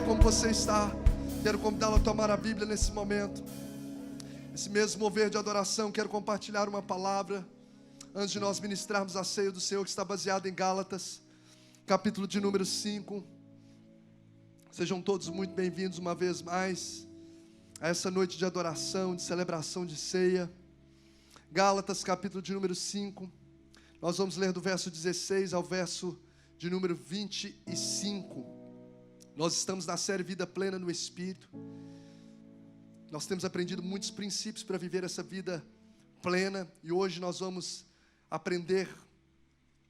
como você está. Quero convidá-lo a tomar a Bíblia nesse momento. Esse mesmo mover de adoração, quero compartilhar uma palavra antes de nós ministrarmos a ceia do Senhor, que está baseada em Gálatas, capítulo de número 5. Sejam todos muito bem-vindos uma vez mais a essa noite de adoração, de celebração de ceia. Gálatas, capítulo de número 5. Nós vamos ler do verso 16 ao verso de número 25. Nós estamos na série Vida Plena no Espírito. Nós temos aprendido muitos princípios para viver essa vida plena. E hoje nós vamos aprender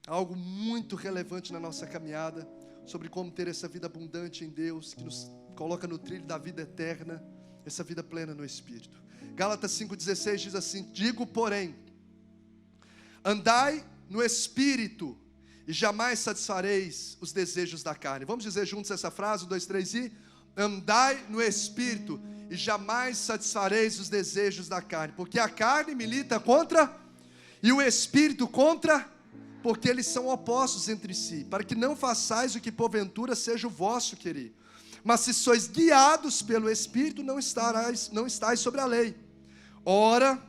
algo muito relevante na nossa caminhada, sobre como ter essa vida abundante em Deus, que nos coloca no trilho da vida eterna, essa vida plena no Espírito. Gálatas 5,16 diz assim: digo, porém, andai no Espírito, e jamais satisfareis os desejos da carne. Vamos dizer juntos essa frase, 1, 2, 3 e... andai no Espírito, e jamais satisfareis os desejos da carne. Porque a carne milita contra, e o Espírito contra, porque eles são opostos entre si, para que não façais o que porventura seja o vosso querer. Mas se sois guiados pelo Espírito, não estáis sobre a lei. Ora,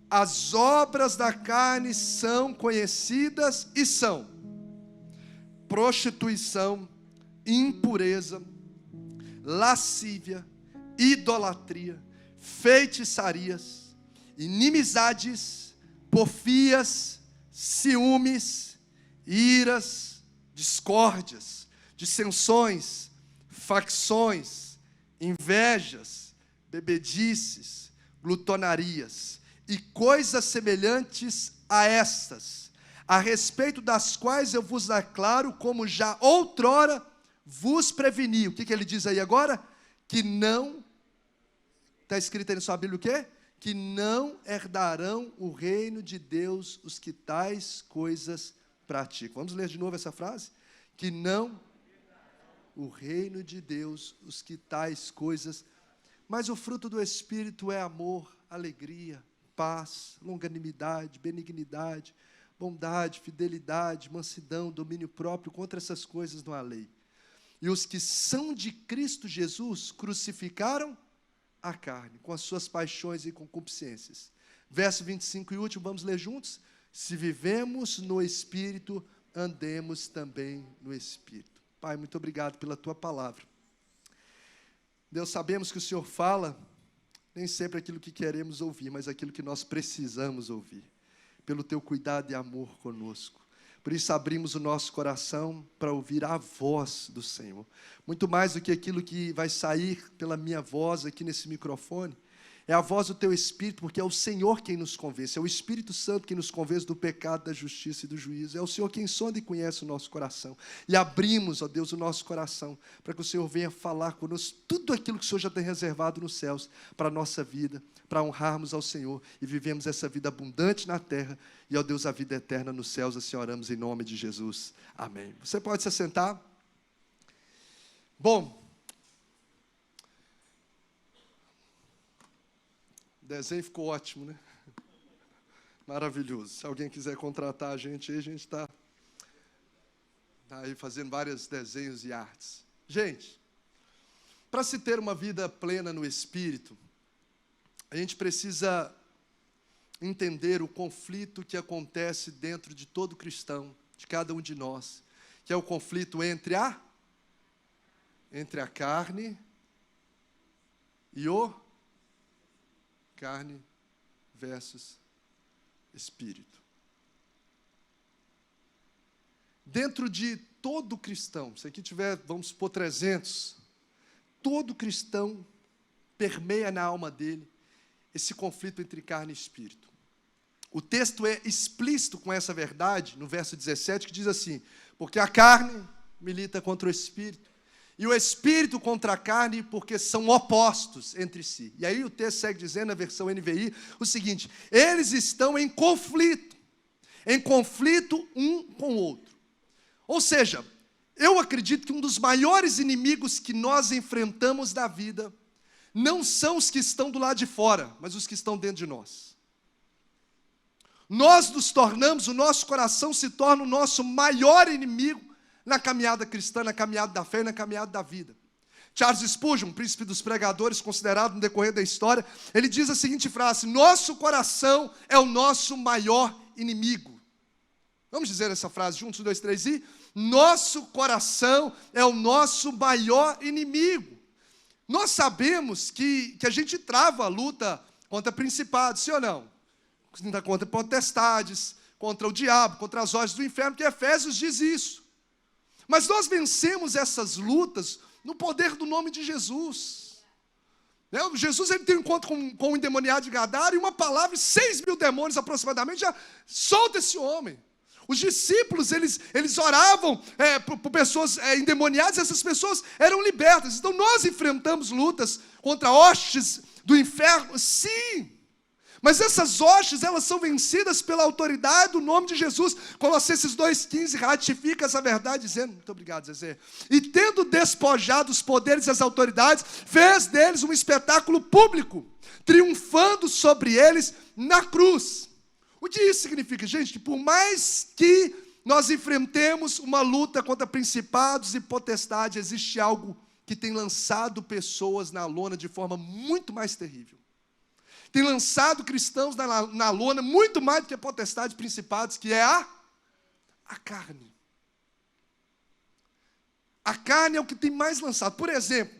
as obras da carne são conhecidas e são prostituição, impureza, lascívia, idolatria, feitiçarias, inimizades, porfias, ciúmes, iras, discórdias, dissensões, facções, invejas, bebedices, glutonarias e coisas semelhantes a estas, a respeito das quais eu vos declaro, como já outrora vos preveni. O que ele diz aí agora? Que não, está escrito aí na sua Bíblia o quê? Que não herdarão o reino de Deus os que tais coisas praticam. Vamos ler de novo essa frase? Que não o reino de Deus os que tais coisas. Mas o fruto do Espírito é amor, alegria, paz, longanimidade, benignidade, bondade, fidelidade, mansidão, domínio próprio. Contra essas coisas não há lei. E os que são de Cristo Jesus crucificaram a carne, com as suas paixões e concupiscências. Verso 25 e último, vamos ler juntos? Se vivemos no Espírito, andemos também no Espírito. Pai, muito obrigado pela Tua palavra. Deus, sabemos que o Senhor fala, nem sempre aquilo que queremos ouvir, mas aquilo que nós precisamos ouvir, pelo Teu cuidado e amor conosco. Por isso abrimos o nosso coração para ouvir a voz do Senhor. Muito mais do que aquilo que vai sair pela minha voz aqui nesse microfone, é a voz do Teu Espírito, porque é o Senhor quem nos convence, é o Espírito Santo quem nos convence do pecado, da justiça e do juízo. É o Senhor quem sonda e conhece o nosso coração. E abrimos, ó Deus, o nosso coração, para que o Senhor venha falar conosco tudo aquilo que o Senhor já tem reservado nos céus, para a nossa vida, para honrarmos ao Senhor e vivemos essa vida abundante na terra, e, ó Deus, a vida eterna nos céus. Assim oramos em nome de Jesus. Amém. Você pode se assentar? Bom, o desenho ficou ótimo, né? Maravilhoso. Se alguém quiser contratar a gente está aí fazendo vários desenhos e artes. Gente, para se ter uma vida plena no Espírito, a gente precisa entender o conflito que acontece dentro de todo cristão, de cada um de nós, que é o conflito entre a carne e o carne versus Espírito. Dentro de todo cristão, se aqui tiver, vamos supor, 300, todo cristão permeia na alma dele esse conflito entre carne e espírito. O texto é explícito com essa verdade, no verso 17, que diz assim: porque a carne milita contra o espírito, e o espírito contra a carne, porque são opostos entre si. E aí o texto segue dizendo, na versão NVI, o seguinte: eles estão em conflito um com o outro. Ou seja, eu acredito que um dos maiores inimigos que nós enfrentamos na vida não são os que estão do lado de fora, mas os que estão dentro de nós. Nós nos tornamos, o nosso coração se torna o nosso maior inimigo na caminhada cristã, na caminhada da fé e na caminhada da vida. Charles Spurgeon, príncipe dos pregadores, considerado no decorrer da história, ele diz a seguinte frase: nosso coração é o nosso maior inimigo. Vamos dizer essa frase juntos, 1, 2, 3 e... Nosso coração é o nosso maior inimigo. Nós sabemos que a gente trava a luta contra principados, sim ou não? Contra potestades, contra o diabo, contra as hostes do inferno, que Efésios diz isso. Mas nós vencemos essas lutas no poder do nome de Jesus. Jesus ele tem um encontro com o endemoniado de Gadara, e uma palavra, 6.000 demônios aproximadamente, já solta esse homem. Os discípulos, eles oravam por pessoas endemoniadas, e essas pessoas eram libertas. Então nós enfrentamos lutas contra hostes do inferno, sim. Mas essas hostes, elas são vencidas pela autoridade do nome de Jesus. Colossenses 2,15 ratifica essa verdade, dizendo, muito obrigado, Zezé. E tendo despojado os poderes e as autoridades, fez deles um espetáculo público, triunfando sobre eles na cruz. O que isso significa, gente? Que por mais que nós enfrentemos uma luta contra principados e potestades, existe algo que tem lançado pessoas na lona de forma muito mais terrível. Tem lançado cristãos na lona muito mais do que a potestade de principados, que é a carne. A carne é o que tem mais lançado. Por exemplo,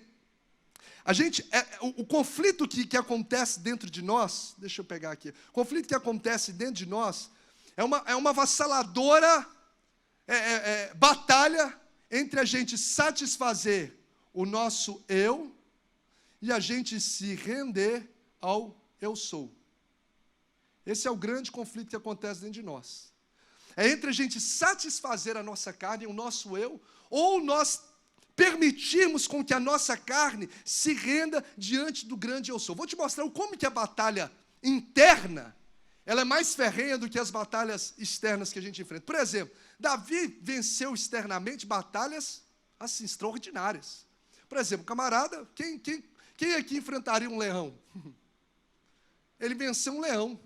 o conflito que acontece dentro de nós, deixa eu pegar aqui, o conflito que acontece dentro de nós é uma avassaladora batalha entre a gente satisfazer o nosso eu e a gente se render ao eu sou. Esse é o grande conflito que acontece dentro de nós. É entre a gente satisfazer a nossa carne, o nosso eu, ou nós permitirmos com que a nossa carne se renda diante do grande eu sou. Vou te mostrar como que a batalha interna, ela é mais ferrenha do que as batalhas externas que a gente enfrenta. Por exemplo, Davi venceu externamente batalhas assim, extraordinárias. Por exemplo, camarada, quem aqui enfrentaria um leão? Ele venceu um leão,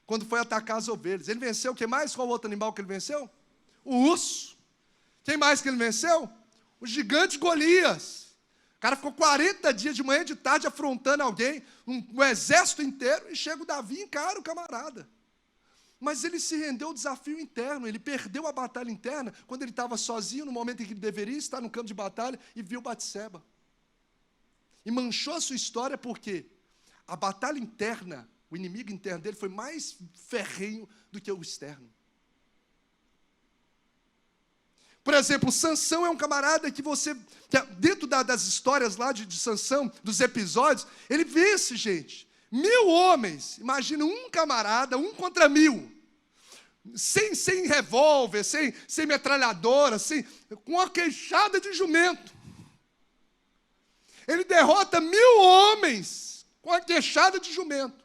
quando foi atacar as ovelhas. Ele venceu o que mais? Qual outro animal que ele venceu? O urso. Quem mais que ele venceu? O gigante Golias. O cara ficou 40 dias de manhã e de tarde afrontando alguém, um exército inteiro, e chega o Davi e encara o camarada. Mas ele se rendeu ao desafio interno, ele perdeu a batalha interna, quando ele estava sozinho, no momento em que ele deveria estar no campo de batalha, e viu Batseba. E manchou a sua história porque a batalha interna, o inimigo interno dele foi mais ferrenho do que o externo. Por exemplo, Sansão é um camarada que dentro das histórias lá de Sansão, dos episódios, ele vence, gente. 1000 homens, imagina um camarada, 1 contra 1000. Sem revólver, sem metralhadora, com uma queixada de jumento. Ele derrota 1000 homens com a queixada de jumento.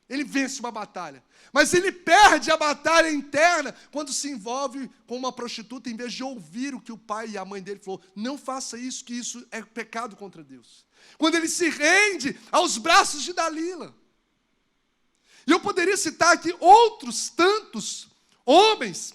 Ele vence uma batalha. Mas ele perde a batalha interna quando se envolve com uma prostituta, em vez de ouvir o que o pai e a mãe dele falou. Não faça isso, que isso é pecado contra Deus. Quando ele se rende aos braços de Dalila. E eu poderia citar aqui outros tantos homens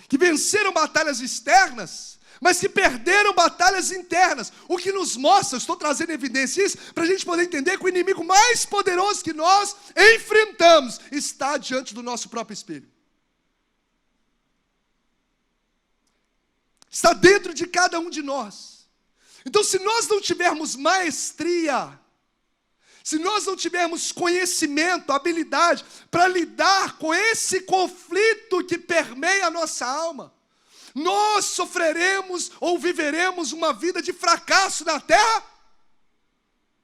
que venceram batalhas externas, mas que perderam batalhas internas. O que nos mostra, eu estou trazendo evidências para a gente poder entender que o inimigo mais poderoso que nós enfrentamos está diante do nosso próprio espelho. Está dentro de cada um de nós. Então, se nós não tivermos maestria, se nós não tivermos conhecimento, habilidade para lidar com esse conflito que permeia a nossa alma, nós sofreremos ou viveremos uma vida de fracasso na terra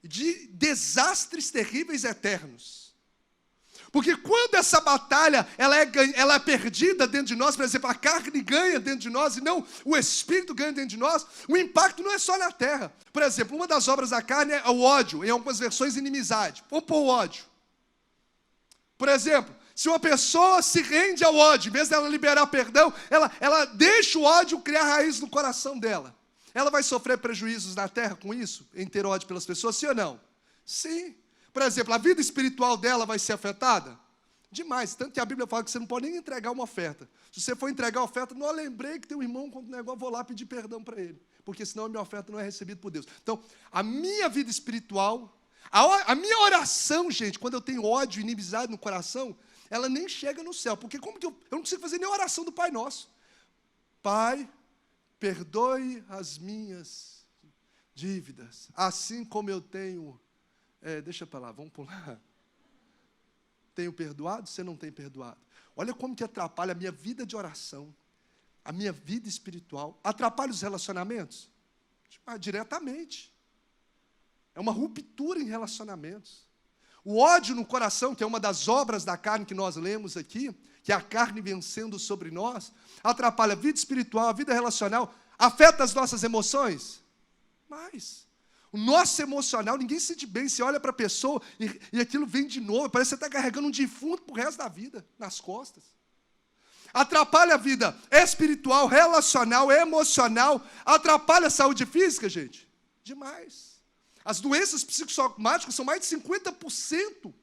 e de desastres terríveis eternos. Porque quando essa batalha ela é perdida dentro de nós, por exemplo, a carne ganha dentro de nós e não o espírito ganha dentro de nós, o impacto não é só na terra. Por exemplo, uma das obras da carne é o ódio, em algumas versões inimizade. Vamos pôr o ódio. Por exemplo, se uma pessoa se rende ao ódio, em vez dela liberar perdão, ela deixa o ódio criar raiz no coração dela. Ela vai sofrer prejuízos na terra com isso, em ter ódio pelas pessoas, sim ou não? Sim. Por exemplo, a vida espiritual dela vai ser afetada? Demais. Tanto que a Bíblia fala que você não pode nem entregar uma oferta. Se você for entregar a oferta, não, eu lembrei que tem um irmão com um negócio, vou lá pedir perdão para ele. Porque senão a minha oferta não é recebida por Deus. Então, a minha vida espiritual, a minha oração, gente, quando eu tenho ódio e inimizade no coração, ela nem chega no céu. Porque como que eu não consigo fazer nem a oração do Pai Nosso. Pai, perdoe as minhas dívidas, assim como eu tenho... deixa para lá, vamos pular. Tenho perdoado? Você não tem perdoado. Olha como que atrapalha a minha vida de oração, a minha vida espiritual. Atrapalha os relacionamentos? Diretamente. É uma ruptura em relacionamentos. O ódio no coração, que é uma das obras da carne que nós lemos aqui, que é a carne vencendo sobre nós, atrapalha a vida espiritual, a vida relacional, afeta as nossas emoções? Mas o nosso emocional, ninguém se sente bem. Você olha para a pessoa e aquilo vem de novo. Parece que você está carregando um defunto para o resto da vida, nas costas. Atrapalha a vida espiritual, relacional, emocional. Atrapalha a saúde física, gente? Demais. As doenças psicossomáticas são mais de 50%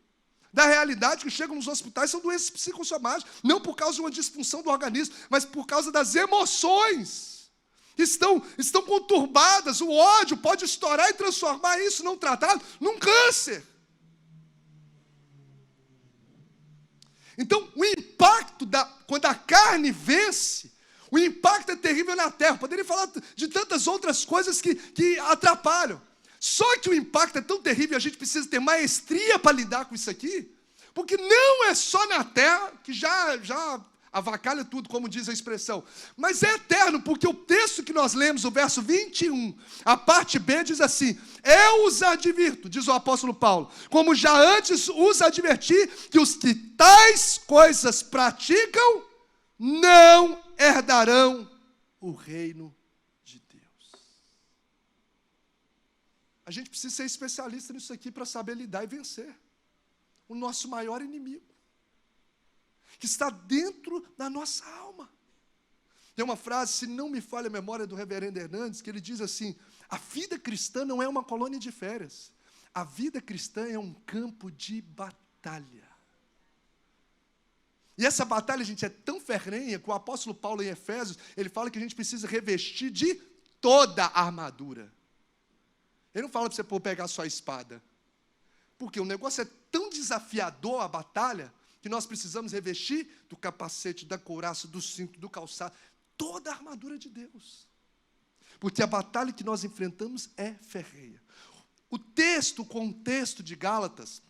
da realidade que chegam nos hospitais, são doenças psicossomáticas. Não por causa de uma disfunção do organismo, mas por causa das emoções. Estão conturbadas, o ódio pode estourar e transformar isso não tratado num câncer. Então, o impacto, quando a carne vence, o impacto é terrível na terra. Poderia falar de tantas outras coisas que atrapalham. Só que o impacto é tão terrível, a gente precisa ter maestria para lidar com isso aqui, porque não é só na terra, que já avacalha tudo, como diz a expressão, mas é eterno, porque o texto que nós lemos, o verso 21, a parte B diz assim: eu os advirto, diz o apóstolo Paulo, como já antes os adverti, que os que tais coisas praticam, não herdarão o reino de Deus. A gente precisa ser especialista nisso aqui para saber lidar e vencer o nosso maior inimigo, que está dentro da nossa alma. Tem uma frase, se não me falha a memória, do reverendo Hernandes, que ele diz assim: a vida cristã não é uma colônia de férias, a vida cristã é um campo de batalha. E essa batalha, gente, é tão ferrenha que o apóstolo Paulo, em Efésios, ele fala que a gente precisa revestir de toda a armadura. Ele não fala para você pegar só a espada, porque o negócio é tão desafiador, a batalha, que nós precisamos revestir do capacete, da couraça, do cinto, do calçado, toda a armadura de Deus. Porque a batalha que nós enfrentamos é ferrenha. O contexto de Gálatas,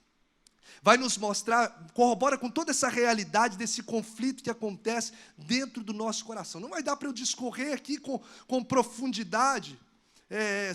vai nos mostrar, corrobora com toda essa realidade desse conflito que acontece dentro do nosso coração. Não vai dar para eu discorrer aqui com profundidade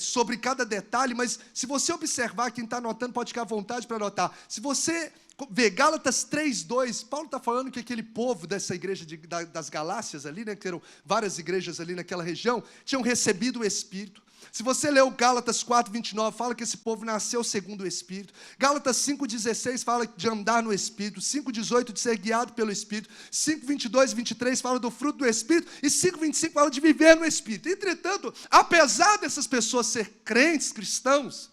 sobre cada detalhe, mas se você observar, quem está anotando pode ficar à vontade para anotar. Se você ver Gálatas 3:2, Paulo está falando que aquele povo dessa igreja das Galácias ali, né, que eram várias igrejas ali naquela região, tinham recebido o Espírito. Se você ler o Gálatas 4:29, fala que esse povo nasceu segundo o Espírito. Gálatas 5:16 fala de andar no Espírito. 5:18 de ser guiado pelo Espírito. 5:22 e 23 fala do fruto do Espírito. E 5:25 fala de viver no Espírito. Entretanto, apesar dessas pessoas ser crentes, cristãos,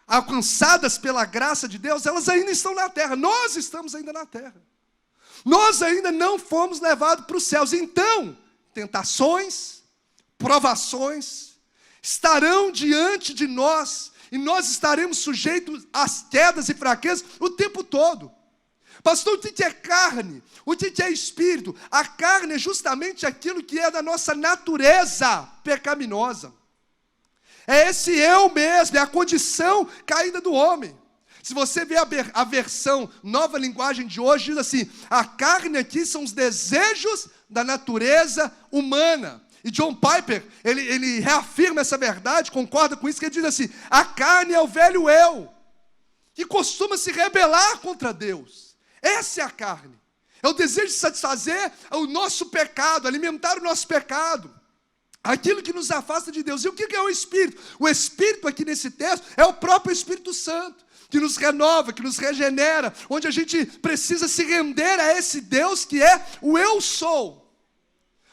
alcançadas pela graça de Deus, elas ainda estão na terra. Nós estamos ainda na terra. Nós ainda não fomos levados para os céus. Então, tentações, provações estarão diante de nós, e nós estaremos sujeitos às quedas e fraquezas o tempo todo. Pastor, o que é carne? O que é espírito? A carne é justamente aquilo que é da nossa natureza pecaminosa. É esse eu mesmo, é a condição caída do homem. Se você ver a versão Nova Linguagem de hoje, diz assim: a carne aqui são os desejos da natureza humana. E John Piper, ele reafirma essa verdade, concorda com isso, que ele diz assim: a carne é o velho eu, que costuma se rebelar contra Deus. Essa é a carne. É o desejo de satisfazer o nosso pecado, alimentar o nosso pecado, aquilo que nos afasta de Deus. E o que é o Espírito? O Espírito aqui nesse texto é o próprio Espírito Santo, que nos renova, que nos regenera, onde a gente precisa se render a esse Deus que é o eu sou.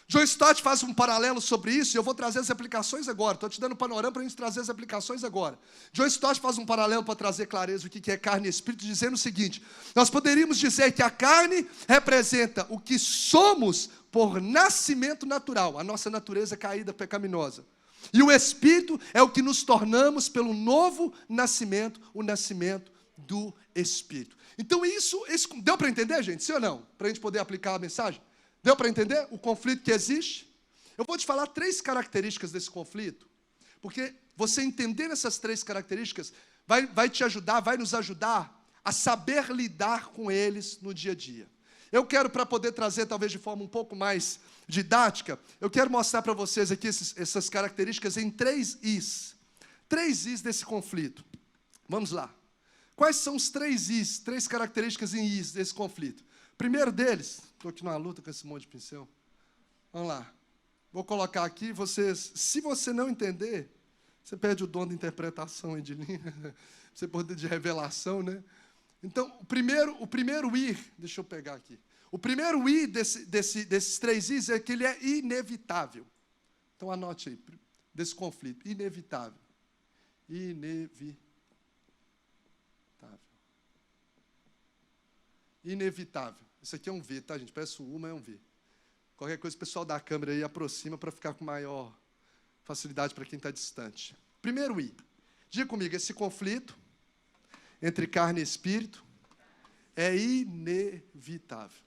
John Stott faz um paralelo sobre isso, e eu vou trazer as aplicações agora. Estou te dando um panorama para a gente trazer as aplicações agora. John Stott faz um paralelo para trazer clareza o que é carne e espírito, dizendo o seguinte: nós poderíamos dizer que a carne representa o que somos por nascimento natural, a nossa natureza caída, pecaminosa. E o espírito é o que nos tornamos pelo novo nascimento, o nascimento do espírito. Então isso deu para entender, gente? Sim ou não? Para a gente poder aplicar a mensagem? Deu para entender o conflito que existe? Eu vou te falar 3 características desse conflito, porque você entendendo essas 3 características vai te ajudar, vai nos ajudar a saber lidar com eles no dia a dia. Eu quero, para poder trazer talvez de forma um pouco mais didática, eu quero mostrar para vocês aqui essas características em 3 Is. 3 Is desse conflito. Vamos lá. Quais são os 3 Is, 3 características em Is desse conflito? Primeiro deles, estou aqui numa luta com esse monte de pincel. Vamos lá. Vou colocar aqui, se você não entender, você perde o dom de interpretação e de linha, você pode de revelação, né? Então, o primeiro I, deixa eu pegar aqui. O primeiro I desses 3 Is é que ele é inevitável. Então, anote aí, desse conflito, inevitável. Inevitável. Inevitável. Isso aqui é um V, tá, gente? Parece um U, mas é um V. Qualquer coisa, o pessoal da câmera aí aproxima para ficar com maior facilidade para quem está distante. Primeiro I. Diga comigo, esse conflito entre carne e espírito é inevitável.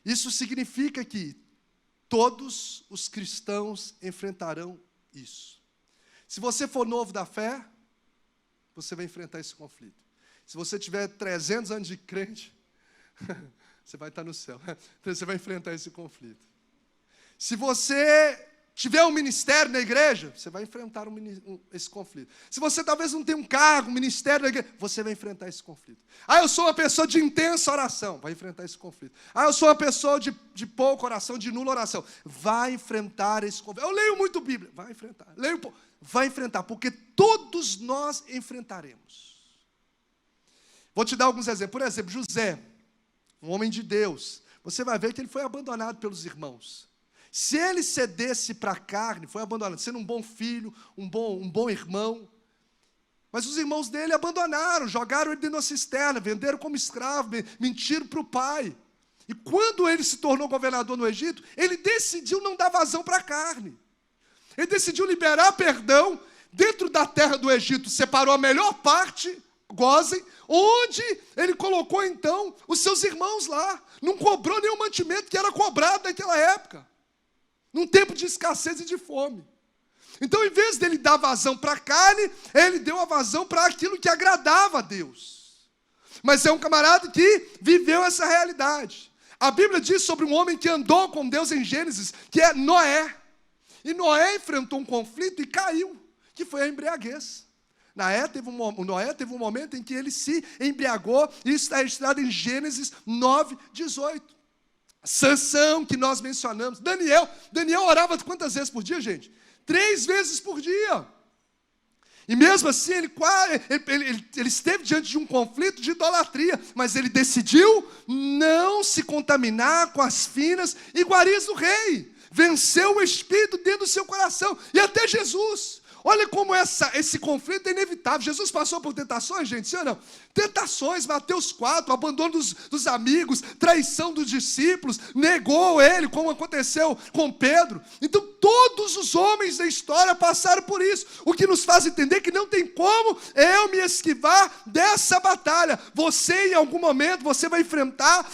Isso significa que todos os cristãos enfrentarão isso. Se você for novo da fé, você vai enfrentar esse conflito. Se você tiver 300 anos de crente, você vai estar no céu. Então, você vai enfrentar esse conflito. Se você tiver um ministério na igreja, você vai enfrentar esse conflito. Se você talvez não tenha um cargo, um ministério na igreja, você vai enfrentar esse conflito. Eu sou uma pessoa de intensa oração, vai enfrentar esse conflito. Eu sou uma pessoa de pouca oração, de nula oração, vai enfrentar esse conflito. Eu leio muito Bíblia, vai enfrentar. Vai enfrentar, porque todos nós enfrentaremos. Vou te dar alguns exemplos. Por exemplo, José, um homem de Deus. Você vai ver que ele foi abandonado pelos irmãos. Se ele cedesse para a carne, foi abandonado, sendo um bom filho, um bom irmão. Mas os irmãos dele abandonaram, jogaram ele dentro de uma cisterna, venderam como escravo, mentiram para o pai. E quando ele se tornou governador no Egito, ele decidiu não dar vazão para a carne. Ele decidiu liberar perdão dentro da terra do Egito, separou a melhor parte, Gósen, onde ele colocou então os seus irmãos lá. Não cobrou nenhum mantimento que era cobrado naquela época, num tempo de escassez e de fome. Então, em vez dele dar vazão para a carne, ele deu a vazão para aquilo que agradava a Deus. Mas é um camarada que viveu essa realidade. A Bíblia diz sobre um homem que andou com Deus em Gênesis, que é Noé. E Noé enfrentou um conflito e caiu, que foi a embriaguez. Noé teve um momento em que ele se embriagou, e isso está registrado em Gênesis 9:18. Sansão, que nós mencionamos. Daniel orava quantas vezes por dia, gente? 3 vezes por dia. E mesmo assim, ele esteve diante de um conflito de idolatria, mas ele decidiu não se contaminar com as finas iguarias do rei. Venceu o espírito dentro do seu coração. E até Jesus. Olha como esse conflito é inevitável. Jesus passou por tentações, gente, sim ou não? Tentações, Mateus 4, abandono dos amigos, traição dos discípulos, negou ele, como aconteceu com Pedro. Então, todos os homens da história passaram por isso. O que nos faz entender que não tem como eu me esquivar dessa batalha. Você, em algum momento, você vai enfrentar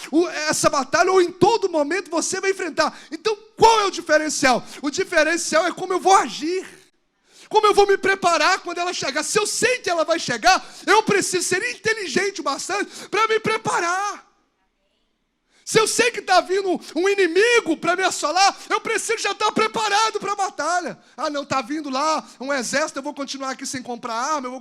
essa batalha, ou em todo momento você vai enfrentar. Então, qual é o diferencial? O diferencial é como eu vou agir. Como eu vou me preparar quando ela chegar? Se eu sei que ela vai chegar, eu preciso ser inteligente bastante para me preparar. Se eu sei que está vindo um inimigo para me assolar, eu preciso já estar preparado para a batalha. Não, está vindo lá um exército, eu vou continuar aqui sem comprar arma, eu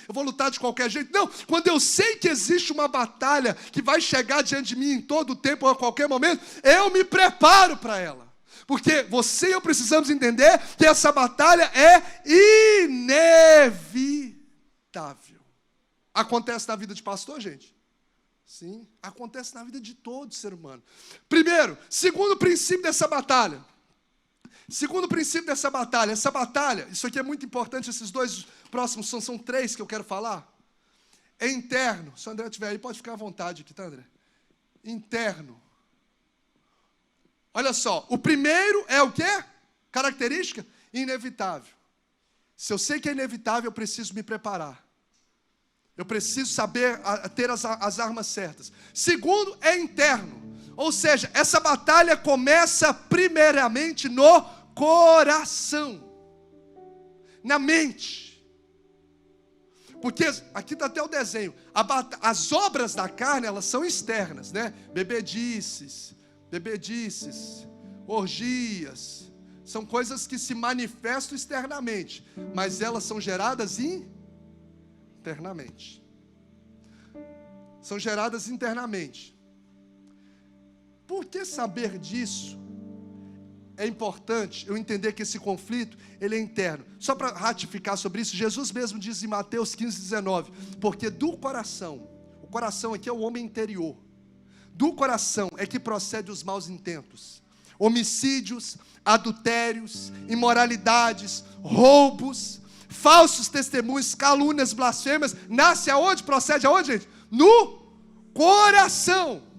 vou lutar de qualquer jeito. Não, quando eu sei que existe uma batalha que vai chegar diante de mim em todo o tempo ou a qualquer momento, eu me preparo para ela. Porque você e eu precisamos entender que essa batalha é inevitável. Acontece na vida de pastor, gente? Sim, acontece na vida de todo ser humano. Segundo princípio dessa batalha. Essa batalha, isso aqui é muito importante, esses dois próximos são três que eu quero falar. É interno. Se o André estiver aí, pode ficar à vontade aqui, tá, André? Interno. Olha só, o primeiro é o quê? Característica? Inevitável. Se eu sei que é inevitável, eu preciso me preparar. Eu preciso saber ter as armas certas. Segundo, é interno. Ou seja, essa batalha começa primeiramente no coração. Na mente. Porque, aqui está até o desenho, as obras da carne, elas são externas, né? Bebedices, orgias, são coisas que se manifestam externamente, mas elas são geradas internamente. São geradas internamente. Por que saber disso? É importante eu entender que esse conflito, ele é interno. Só para ratificar sobre isso, Jesus mesmo diz em Mateus 15:19, porque do coração, o coração aqui é o homem interior, do coração é que procede os maus intentos, homicídios, adultérios, imoralidades, roubos, falsos testemunhos, calúnias, blasfêmias, nasce aonde? Procede aonde, gente? No coração.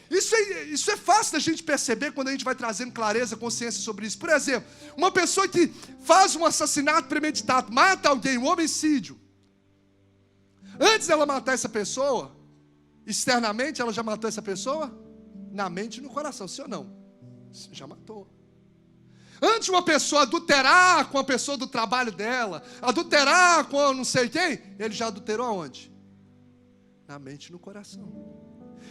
Isso é fácil da gente perceber quando a gente vai trazendo clareza, consciência sobre isso. Por exemplo, uma pessoa que faz um assassinato premeditado, mata alguém, um homicídio. Antes dela matar essa pessoa, externamente ela já matou essa pessoa? Na mente e no coração, sim ou não? Já matou. Antes de uma pessoa adulterar com a pessoa do trabalho dela, adulterar com não sei quem, ele já adulterou aonde? Na mente e no coração.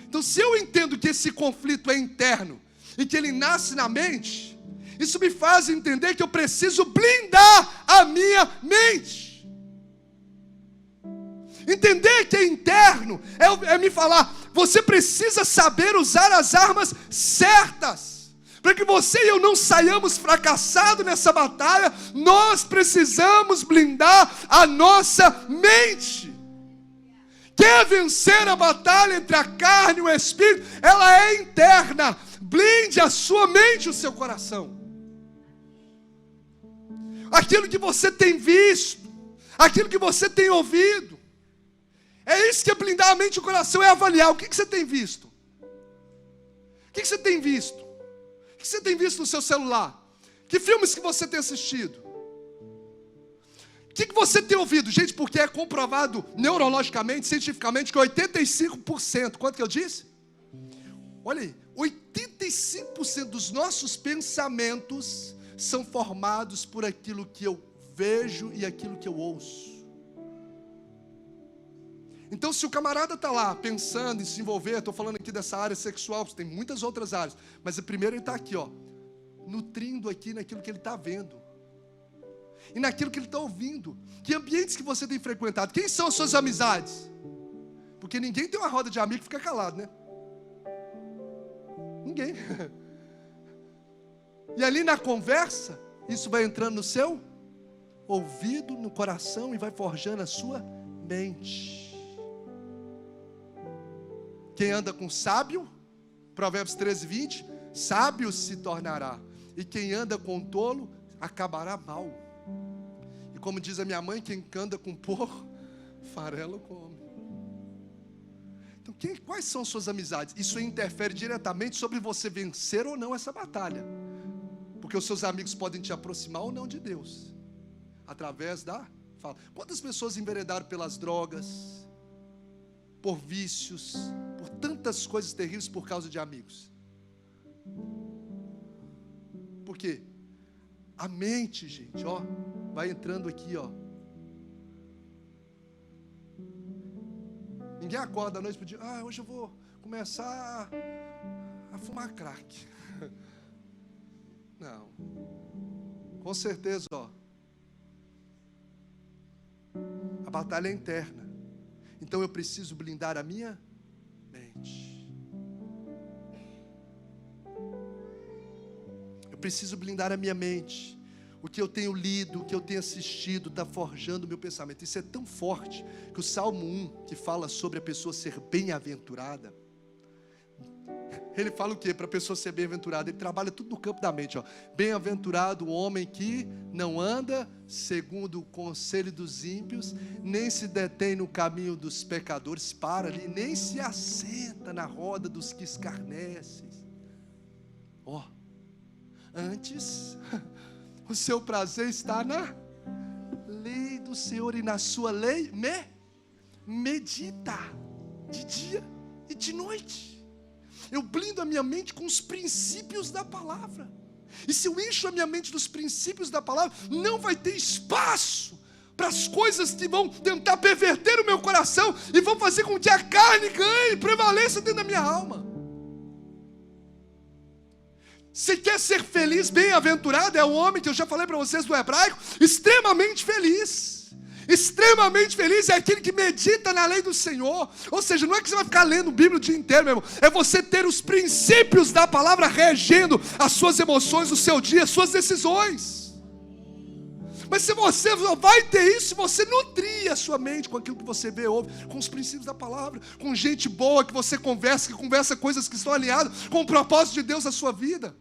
Então, se eu entendo que esse conflito é interno e que ele nasce na mente, isso me faz entender que eu preciso blindar a minha mente. Entender que é interno é me falar, você precisa saber usar as armas certas. Para que você e eu não saiamos fracassados nessa batalha, nós precisamos blindar a nossa mente. Quer vencer a batalha entre a carne e o espírito? Ela é interna. Blinde a sua mente e o seu coração. Aquilo que você tem visto, aquilo que você tem ouvido, é isso que é blindar a mente e o coração, é avaliar o que você tem visto. O que você tem visto? O que você tem visto no seu celular? Que filmes que você tem assistido? O que você tem ouvido? Gente, porque é comprovado neurologicamente, cientificamente, que 85%, quanto que eu disse? Olha aí, 85% dos nossos pensamentos são formados por aquilo que eu vejo e aquilo que eu ouço. Então, se o camarada está lá pensando em se envolver, estou falando aqui dessa área sexual, tem muitas outras áreas, mas primeiro ele está aqui, ó, nutrindo aqui naquilo que ele está vendo. E naquilo que ele está ouvindo. Que ambientes que você tem frequentado? Quem são as suas amizades? Porque ninguém tem uma roda de amigo que fica calado, né? Ninguém. E ali na conversa, isso vai entrando no seu ouvido, no coração e vai forjando a sua mente. Quem anda com sábio, Provérbios 13:20, sábio se tornará. E quem anda com tolo, acabará mal. E como diz a minha mãe, quem anda com porco, farelo come. Então, quais são suas amizades? Isso interfere diretamente sobre você vencer ou não essa batalha. Porque os seus amigos podem te aproximar ou não de Deus. Através da fala. Quantas pessoas enveredaram pelas drogas, por vícios, por tantas coisas terríveis por causa de amigos? Por quê? A mente, gente, ó, vai entrando aqui, ó. Ninguém acorda à noite para dizer, hoje eu vou começar a fumar crack. Não. Com certeza, ó. A batalha é interna. Então eu preciso blindar a minha mente. Eu preciso blindar a minha mente. o que eu tenho lido, o que eu tenho assistido, está forjando o meu pensamento. Isso é tão forte que o Salmo 1, que fala sobre a pessoa ser bem-aventurada, ele fala o quê? Para a pessoa ser bem-aventurada, ele trabalha tudo no campo da mente. Bem-aventurado o homem que não anda segundo o conselho dos ímpios, nem se detém no caminho dos pecadores, para ali, nem se assenta na roda dos que escarnecem. Antes, o seu prazer está na lei do Senhor, e na sua lei medita de dia e de noite. Eu blindo a minha mente com os princípios da palavra. E se eu encho a minha mente dos princípios da palavra, não vai ter espaço para as coisas que vão tentar perverter o meu coração e vão fazer com que a carne ganhe, prevaleça dentro da minha alma. Se quer ser feliz, bem-aventurado, é o homem que eu já falei para vocês do hebraico, extremamente feliz. Extremamente feliz é aquele que medita na lei do Senhor. Ou seja, não é que você vai ficar lendo Bíblia o dia inteiro, meu irmão. É você ter os princípios da palavra regendo as suas emoções, o seu dia, as suas decisões. Mas se você só vai ter isso, se você nutrir a sua mente com aquilo que você vê, ouve, com os princípios da palavra, com gente boa que você conversa, que conversa coisas que estão alinhadas com o propósito de Deus na sua vida.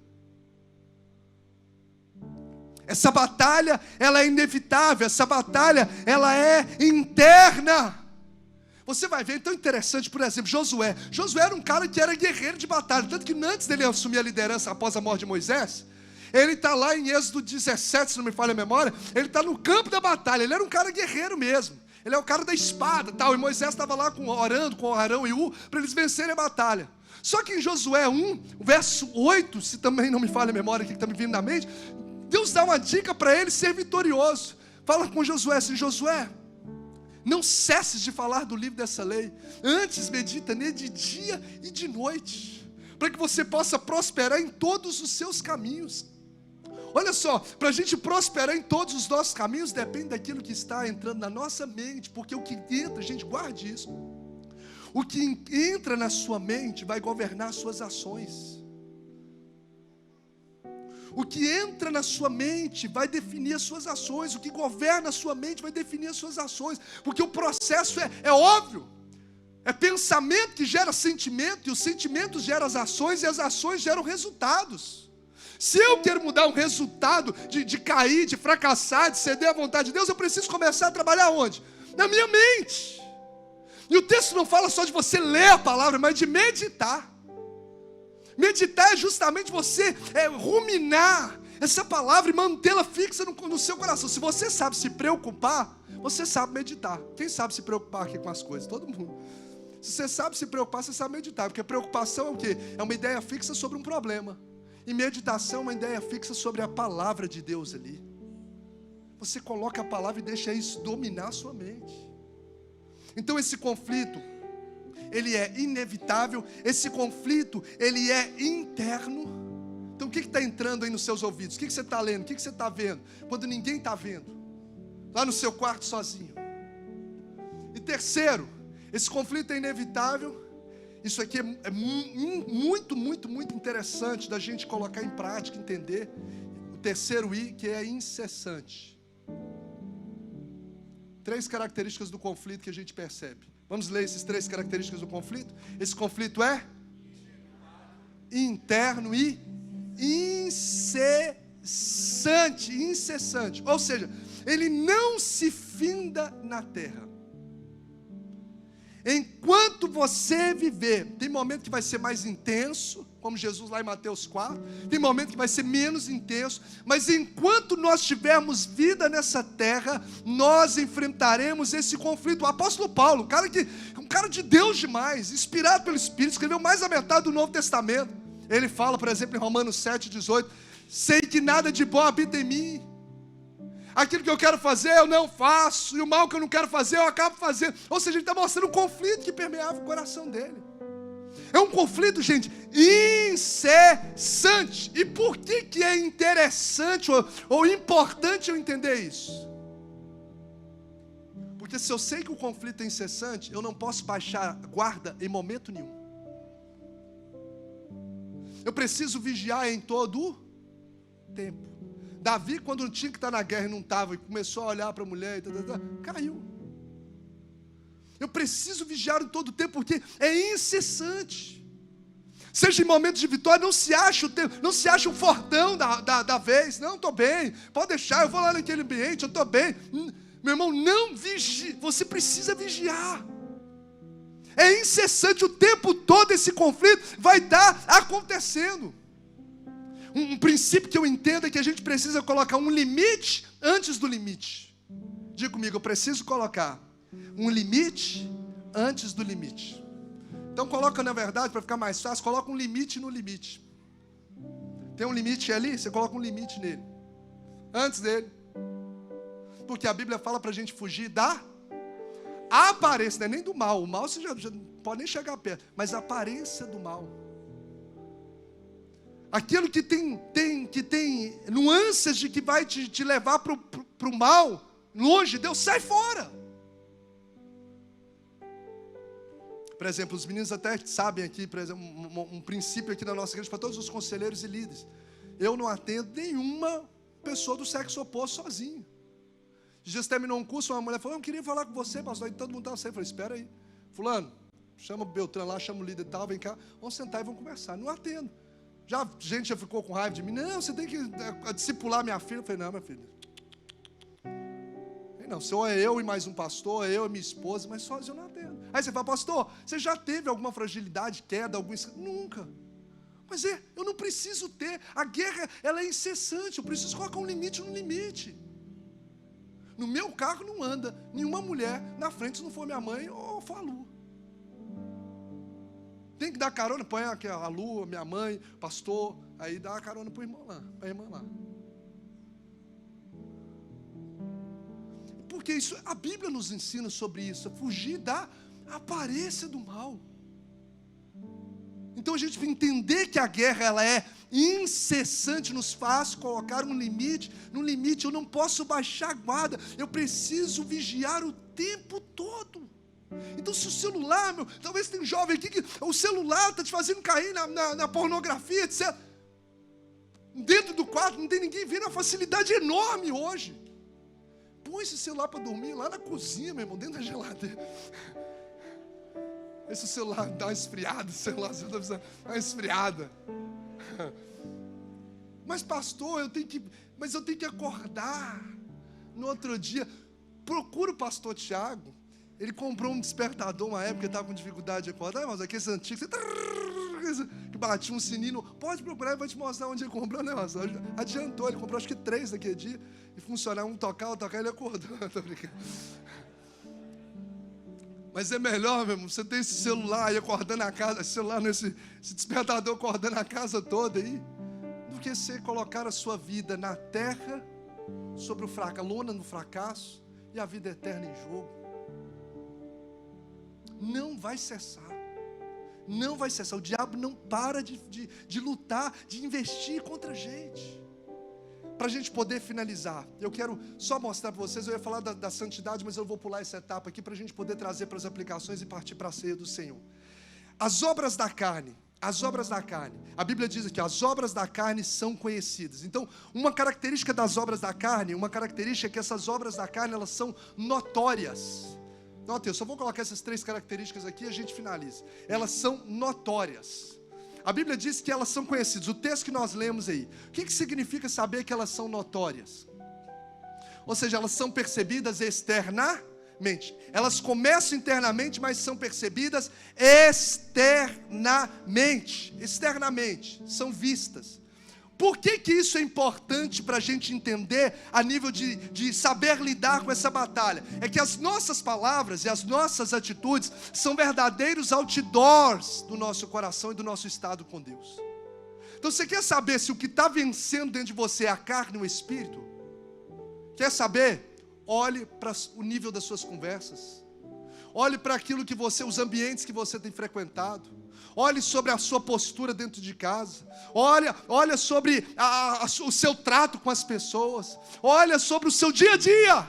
Essa batalha, ela é inevitável, essa batalha, ela é interna. Você vai ver, então interessante, por exemplo, Josué. Josué era um cara que era guerreiro de batalha, tanto que antes dele assumir a liderança após a morte de Moisés, ele está lá em Êxodo 17, se não me falha a memória, ele está no campo da batalha, ele era um cara guerreiro mesmo. Ele é o cara da espada, tal, e Moisés estava lá orando com Arão e U, para eles vencerem a batalha. Só que em Josué 1, verso 8, se também não me falha a memória aqui que está me vindo na mente, Deus dá uma dica para ele ser vitorioso. Fala com Josué assim: Josué, não cesses de falar do livro dessa lei, antes medita nele de dia e de noite, para que você possa prosperar em todos os seus caminhos. Olha só, para a gente prosperar em todos os nossos caminhos, depende daquilo que está entrando na nossa mente, porque o que entra, gente, guarde isso, o que entra na sua mente vai governar as suas ações. O que entra na sua mente vai definir as suas ações. O que governa a sua mente vai definir as suas ações. Porque o processo é óbvio. É pensamento que gera sentimento, e os sentimentos geram as ações, e as ações geram resultados. Se eu quero mudar um resultado de cair, de fracassar, de ceder à vontade de Deus, eu preciso começar a trabalhar onde? Na minha mente. E o texto não fala só de você ler a palavra, mas de meditar. Meditar é justamente você ruminar essa palavra e mantê-la fixa no seu coração. Se você sabe se preocupar, você sabe meditar. Quem sabe se preocupar aqui com as coisas? Todo mundo. Se você sabe se preocupar, você sabe meditar. Porque preocupação é o quê? É uma ideia fixa sobre um problema. E meditação é uma ideia fixa sobre a palavra de Deus ali. Você coloca a palavra e deixa isso dominar a sua mente. Então esse conflito, ele é inevitável. Esse conflito, ele é interno. Então o que está entrando aí nos seus ouvidos? O que você está lendo? O que você está vendo? Quando ninguém está vendo. Lá no seu quarto sozinho. E terceiro, esse conflito é inevitável. Isso aqui é muito, muito, muito interessante da gente colocar em prática, entender. O terceiro I, que é incessante. 3 características do conflito que a gente percebe. Vamos ler essas 3 características do conflito? Esse conflito é interno e incessante. Ou seja, ele não se finda na terra. Enquanto você viver, tem momento que vai ser mais intenso, como Jesus lá em Mateus 4, tem momento que vai ser menos intenso, mas enquanto nós tivermos vida nessa terra, nós enfrentaremos esse conflito. O apóstolo Paulo, um cara de Deus demais, inspirado pelo Espírito, escreveu mais da metade do Novo Testamento. Ele fala, por exemplo, em Romanos 7,18, sei que nada de bom habita em mim. Aquilo que eu quero fazer, eu não faço. E o mal que eu não quero fazer, eu acabo fazendo. Ou seja, ele está mostrando o conflito que permeava o coração dele. É um conflito, gente, incessante. E por que é interessante ou importante eu entender isso? Porque se eu sei que o conflito é incessante, eu não posso baixar a guarda em momento nenhum. Eu preciso vigiar em todo o tempo. Davi, quando tinha que estar na guerra e não estava, e começou a olhar para a mulher, caiu. Eu preciso vigiar em todo o tempo, porque é incessante. Seja em momentos de vitória, não se acha o fortão da vez. Não, estou bem, pode deixar, eu vou lá naquele ambiente, eu estou bem. Meu irmão, não vigie, você precisa vigiar. É incessante, o tempo todo esse conflito vai estar acontecendo. Um princípio que eu entendo é que a gente precisa colocar um limite antes do limite. Diga comigo, eu preciso colocar um limite antes do limite. Então coloca, na verdade, para ficar mais fácil, coloca um limite no limite. Tem um limite ali, você coloca um limite nele. Antes dele. Porque a Bíblia fala para a gente fugir da aparência, não é nem do mal. O mal você já não pode nem chegar perto. Mas a aparência do mal. Aquilo que tem nuances de que vai te levar para o mal, longe de Deus, sai fora. Por exemplo, os meninos até sabem aqui, por exemplo, um princípio aqui na nossa igreja, para todos os conselheiros e líderes. Eu não atendo nenhuma pessoa do sexo oposto sozinho. Dias terminou um curso, uma mulher falou, eu queria falar com você, pastor. E todo mundo estava saindo. Eu falei, espera aí. Fulano, chama o Beltrano lá, chama o líder e tal, vem cá, vamos sentar e vamos conversar. Não atendo. Gente já ficou com raiva de mim. Não, você tem que discipular minha filha. Eu falei, não, minha filha. Não, se ou é eu e mais um pastor, eu e minha esposa, mas sozinho eu não atendo. Aí você fala, pastor, você já teve alguma fragilidade, queda, algum... Nunca. Mas eu não preciso ter. A guerra, ela é incessante. Eu preciso colocar um limite no limite. No meu carro não anda nenhuma mulher na frente, se não for minha mãe ou for a Lu. Tem que dar carona, põe aqui a Lu, minha mãe, pastor, aí dá a carona para o irmão lá, para a irmã lá. Porque isso, a Bíblia nos ensina sobre isso, fugir da aparência do mal. Então a gente vai entender que a guerra ela é incessante, nos faz colocar um limite. No limite eu não posso baixar a guarda, eu preciso vigiar o tempo todo. Então se o celular, talvez tem um jovem aqui que o celular está te fazendo cair na pornografia, etc. Dentro do quarto não tem ninguém vendo, uma facilidade enorme hoje. Põe esse celular para dormir lá na cozinha, meu irmão, dentro da geladeira. Esse celular dá uma esfriada, dá uma esfriada. Mas pastor, eu tenho que acordar no outro dia. Procura o pastor Tiago. Ele comprou um despertador uma época, estava com dificuldade de acordar, mas aqueles antigos, que batia um sininho. Pode procurar, ele vai te mostrar onde ele comprou, né, mas adiantou, ele comprou acho que 3 naquele dia, e funcionar, um tocar, ele acordou. Tô brincando. Mas é melhor, meu irmão, você ter esse celular aí acordando a casa, esse despertador acordando a casa toda aí, do que você colocar a sua vida na terra, sobre a lona no fracasso, e a vida eterna em jogo. Não vai cessar. Não vai cessar. O diabo não para de lutar, de investir contra a gente. Para a gente poder finalizar, eu quero só mostrar para vocês, eu ia falar da santidade, mas eu vou pular essa etapa aqui para a gente poder trazer para as aplicações e partir para a ceia do Senhor. As obras da carne, a Bíblia diz aqui, as obras da carne são conhecidas. Então, uma característica das obras da carne, uma característica é que essas obras da carne, elas são notórias. Note, eu só vou colocar essas 3 características aqui e a gente finaliza. Elas são notórias. A Bíblia diz que elas são conhecidas. O texto que nós lemos aí, o que significa saber que elas são notórias? Ou seja, elas são percebidas externamente. Elas começam internamente, mas são percebidas externamente. Externamente, são vistas. Por que isso é importante para a gente entender a nível de saber lidar com essa batalha? É que as nossas palavras e as nossas atitudes são verdadeiros outdoors do nosso coração e do nosso estado com Deus. Então você quer saber se o que está vencendo dentro de você é a carne ou o espírito? Quer saber? Olhe para o nível das suas conversas. Olhe para aquilo que os ambientes que você tem frequentado. Olhe sobre a sua postura dentro de casa. Olha sobre o seu trato com as pessoas. Olha sobre o seu dia a dia.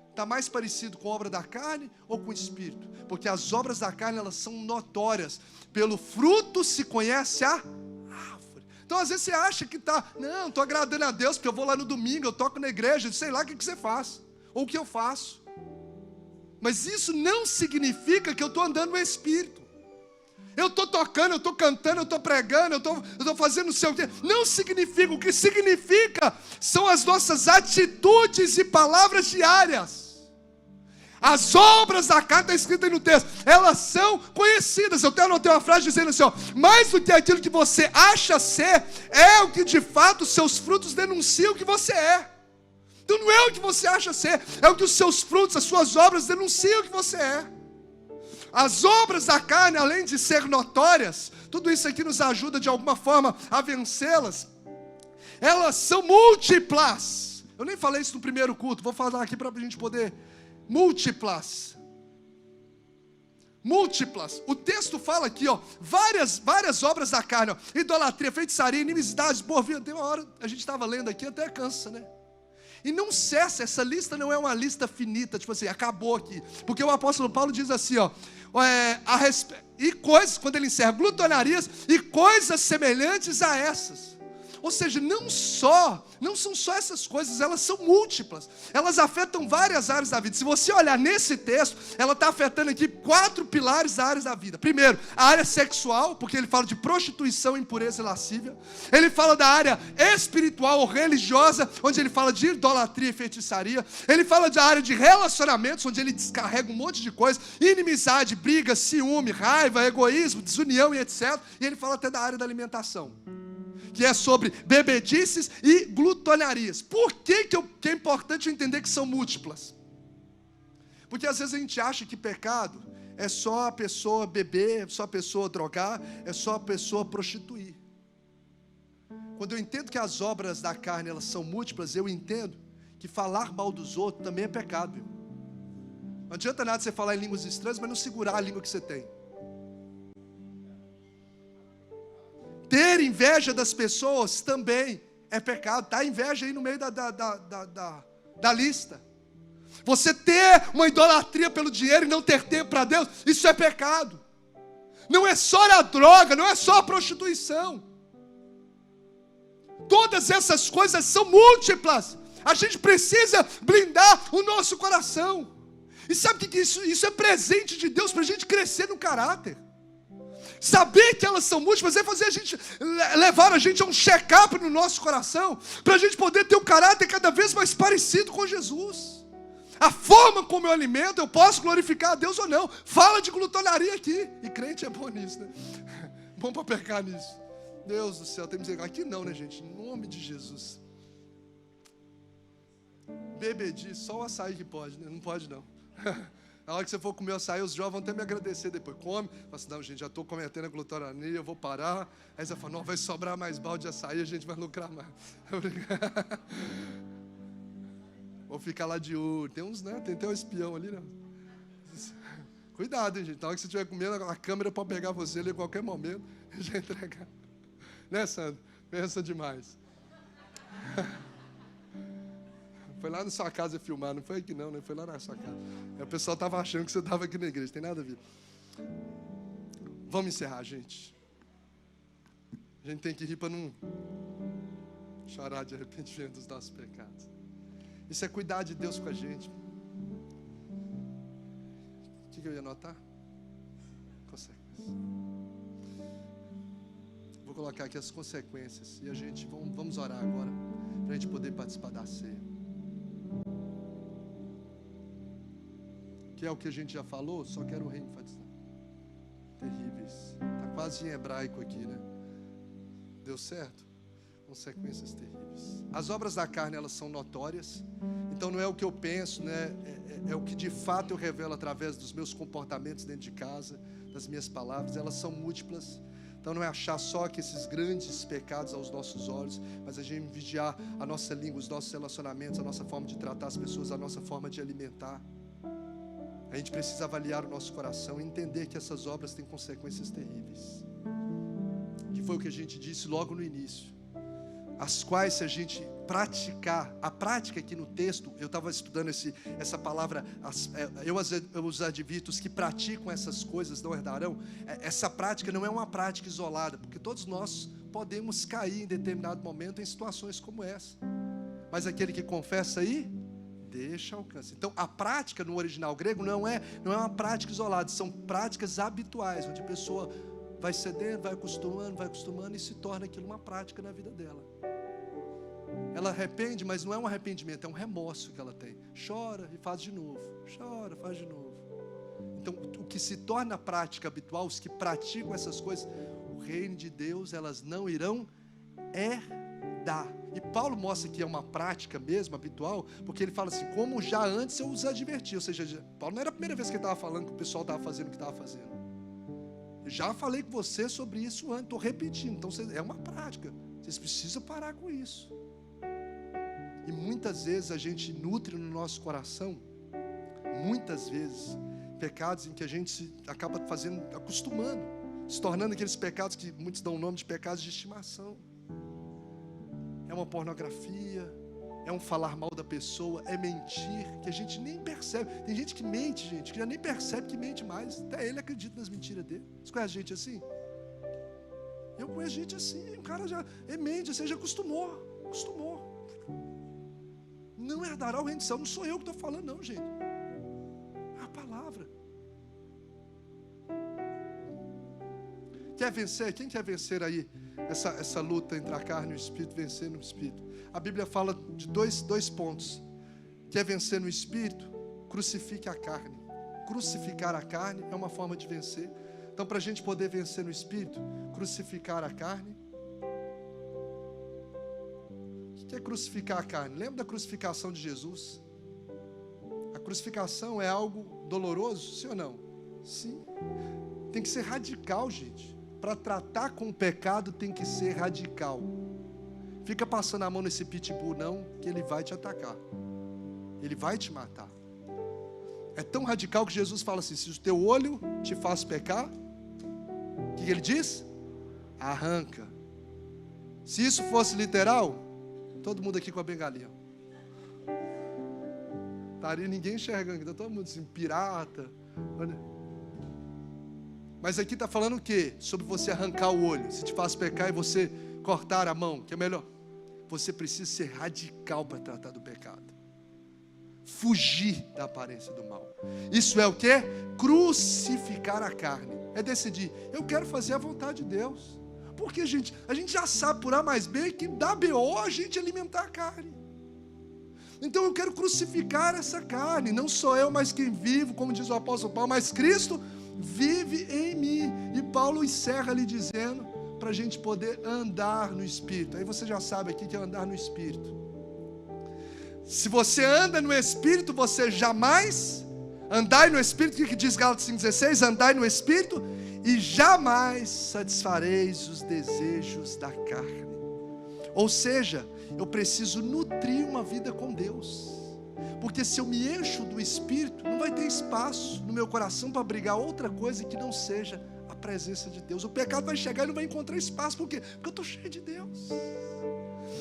Está mais parecido com a obra da carne ou com o espírito? Porque as obras da carne, elas são notórias. Pelo fruto se conhece a árvore. Então, às vezes, você acha que não, estou agradando a Deus, porque eu vou lá no domingo, eu toco na igreja, sei lá o que você faz, ou o que eu faço. Mas isso não significa que eu estou andando no Espírito. Eu estou tocando, eu estou cantando, eu estou pregando, eu estou fazendo não sei o quê. Não significa, o que significa são as nossas atitudes e palavras diárias. As obras da carne, está escrito aí no texto, elas são conhecidas. Eu até anotei uma frase dizendo assim, mais do que aquilo que você acha ser, é o que de fato os seus frutos denunciam que você é. Então não é o que você acha ser, é o que os seus frutos, as suas obras denunciam que você é. As obras da carne, além de ser notórias, tudo isso aqui nos ajuda de alguma forma a vencê-las. Elas são múltiplas. Eu nem falei isso no primeiro culto, vou falar aqui para a gente poder. Múltiplas. O texto fala aqui, várias obras da carne, idolatria, feitiçaria, inimizades, porvia. Tem uma hora, a gente estava lendo aqui, até cansa, né? E não cessa, essa lista não é uma lista finita, tipo assim, acabou aqui. Porque o apóstolo Paulo diz assim, e coisas, quando ele encerra, glutonarias e coisas semelhantes a essas. Ou seja, não são só essas coisas, elas são múltiplas. Elas afetam várias áreas da vida. Se você olhar nesse texto, ela está afetando aqui 4 pilares da área da vida. Primeiro, a área sexual, porque ele fala de prostituição, impureza e lascívia. Ele fala da área espiritual ou religiosa, onde ele fala de idolatria e feitiçaria. Ele fala da área de relacionamentos, onde ele descarrega um monte de coisa. Inimizade, briga, ciúme, raiva, egoísmo, desunião e etc. E ele fala até da área da alimentação, que é sobre bebedices e glutonarias. Por que é importante entender que são múltiplas? Porque às vezes a gente acha que pecado é só a pessoa beber, é só a pessoa drogar, é só a pessoa prostituir. Quando eu entendo que as obras da carne elas são múltiplas, eu entendo que falar mal dos outros também é pecado. Viu? Não adianta nada você falar em línguas estranhas, mas não segurar a língua que você tem. Ter inveja das pessoas também é pecado. Está a inveja aí no meio da lista. Você ter uma idolatria pelo dinheiro e não ter tempo para Deus, isso é pecado. Não é só a droga, não é só a prostituição. Todas essas coisas são múltiplas. A gente precisa blindar o nosso coração. E sabe o que isso é presente de Deus para a gente crescer no caráter. Saber que elas são múltiplas é fazer levar a gente a um check-up no nosso coração, para a gente poder ter um caráter cada vez mais parecido com Jesus. A forma como eu alimento, eu posso glorificar a Deus ou não. Fala de glutonaria aqui. E crente é bom nisso, né? Bom para pecar nisso. Deus do céu, tem misericórdia. Aqui não, né, gente? Em nome de Jesus. Bebedi, só o açaí que pode, né? Não pode não. Na hora que você for comer açaí, os jovens vão até me agradecer depois. Come. Fala assim, não, gente, já estou cometendo a glutonaria, eu vou parar. Aí você fala, não, vai sobrar mais balde de açaí, a gente vai lucrar mais. Vou ficar lá de olho. Tem uns, né? Tem até um espião ali, né? Cuidado, hein, gente. Na hora que você estiver comendo, a câmera pode pegar você ali a qualquer momento e já entregar. Né, Sandro? Pensa demais. Foi lá na sua casa filmar, não foi aqui não, né? Foi lá na sua casa. Aí o pessoal estava achando que você estava aqui na igreja, tem nada a ver. Vamos encerrar, gente. A gente tem que rir para não chorar de arrependimento dos nossos pecados. Isso é cuidar de Deus com a gente. O que eu ia anotar? Consequências. Vou colocar aqui as consequências. E a gente, vamos orar agora, para a gente poder participar da ceia. Que é o que a gente já falou, só quero reenfatizar. Terríveis. Está quase em hebraico aqui, né? Deu certo? Consequências terríveis. As obras da carne, elas são notórias. Então não é o que eu penso, né? É o que de fato eu revelo através dos meus comportamentos dentro de casa, das minhas palavras. Elas são múltiplas. Então não é achar só que esses grandes pecados aos nossos olhos, mas a gente vigiar a nossa língua, os nossos relacionamentos, a nossa forma de tratar as pessoas, a nossa forma de alimentar. A gente precisa avaliar o nosso coração e entender que essas obras têm consequências terríveis. Que foi o que a gente disse logo no início. as quais, se a gente praticar, a prática aqui no texto, eu estava estudando essa palavra, eu os advirto, os que praticam essas coisas não herdarão. Essa prática não é uma prática isolada, porque todos nós podemos cair em determinado momento em situações como essa, mas aquele que confessa aí, deixa alcance. Então a prática no original grego não é uma prática isolada, são práticas habituais, onde a pessoa vai cedendo, vai acostumando e se torna aquilo uma prática na vida dela. Ela arrepende, mas não é um arrependimento, é um remorso que ela tem. Chora e faz de novo. Chora, faz de novo. Então, o que se torna prática habitual, os que praticam essas coisas, o reino de Deus, elas não irão herdar. E Paulo mostra que é uma prática mesmo, habitual, porque ele fala assim, como já antes eu os adverti. Ou seja, Paulo não era a primeira vez que ele estava falando que o pessoal estava fazendo o que estava fazendo. Eu já falei com você sobre isso antes, estou repetindo. Então, é uma prática. Vocês precisam parar com isso. E muitas vezes a gente nutre no nosso coração, muitas vezes, pecados em que a gente acaba acostumando, se tornando aqueles pecados que muitos dão o nome de pecados de estimação. É uma pornografia, é um falar mal da pessoa, é mentir, que a gente nem percebe. Tem gente que mente, gente, que já nem percebe que mente mais, até ele acredita nas mentiras dele. Você conhece gente assim? Eu conheço gente assim, o cara ele mente, você já acostumou. Não herdará o reino do céu. Não sou eu que estou falando, não, gente. É a palavra. Quer vencer? Quem quer vencer aí essa luta entre a carne e o espírito? Vencer no espírito. A Bíblia fala de dois pontos. Quer vencer no espírito? Crucifique a carne. Crucificar a carne é uma forma de vencer. Então, para a gente poder vencer no espírito, crucificar a carne. O que é crucificar a carne? Lembra da crucificação de Jesus? A crucificação é algo doloroso, sim ou não? Sim. Tem que ser radical, gente. Para tratar com o pecado tem que ser radical. Fica passando a mão nesse pitbull não, que ele vai te atacar. Ele vai te matar. É tão radical que Jesus fala assim, se o teu olho te faz pecar, o que ele diz? Arranca. Se isso fosse literal, todo mundo aqui com a bengalinha. Estaria ninguém enxergando, está todo mundo assim, pirata. Mas aqui está falando o quê? Sobre você arrancar o olho. Se te faz pecar e você cortar a mão, que é melhor. Você precisa ser radical para tratar do pecado. Fugir da aparência do mal. Isso é o quê? Crucificar a carne. É decidir, eu quero fazer a vontade de Deus. Porque, gente, a gente já sabe por A mais B que dá BO a gente alimentar a carne. Então eu quero crucificar essa carne. Não sou eu mais quem vivo, como diz o apóstolo Paulo, mas Cristo vive em mim. E Paulo encerra ali dizendo para a gente poder andar no Espírito. Aí você já sabe aqui que é andar no Espírito. Se você anda no Espírito, você jamais... Andai no Espírito, o que diz Gálatas 5,16? Andai no Espírito e jamais satisfareis os desejos da carne. Ou seja, eu preciso nutrir uma vida com Deus. Porque se eu me encho do Espírito, não vai ter espaço no meu coração para abrigar outra coisa que não seja a presença de Deus. O pecado vai chegar e não vai encontrar espaço. Por quê? Porque eu estou cheio de Deus.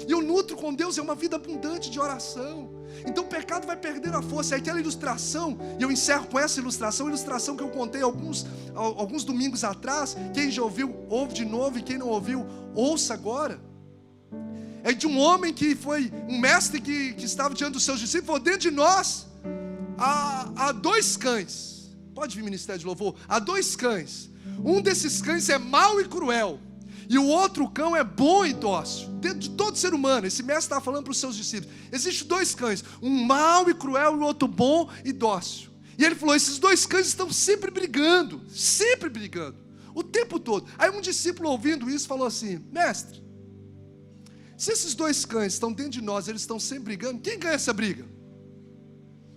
E eu nutro com Deus, é uma vida abundante de oração. Então o pecado vai perder a força. É aquela ilustração, e eu encerro com essa ilustração que eu contei alguns domingos atrás. Quem já ouviu, ouve de novo, e quem não ouviu, ouça agora. É de um homem que foi um mestre que estava diante dos seus discípulos. Falou, dentro de nós há dois cães. Pode vir, ministério de louvor. Há dois cães. Um desses cães é mau e cruel, e o outro cão é bom e dócil. Dentro de todo ser humano, esse mestre estava falando para os seus discípulos, existem dois cães, um mau e cruel e o outro bom e dócil. E ele falou, esses dois cães estão sempre brigando, o tempo todo. Aí um discípulo ouvindo isso falou assim, mestre, se esses dois cães estão dentro de nós, eles estão sempre brigando, quem ganha essa briga?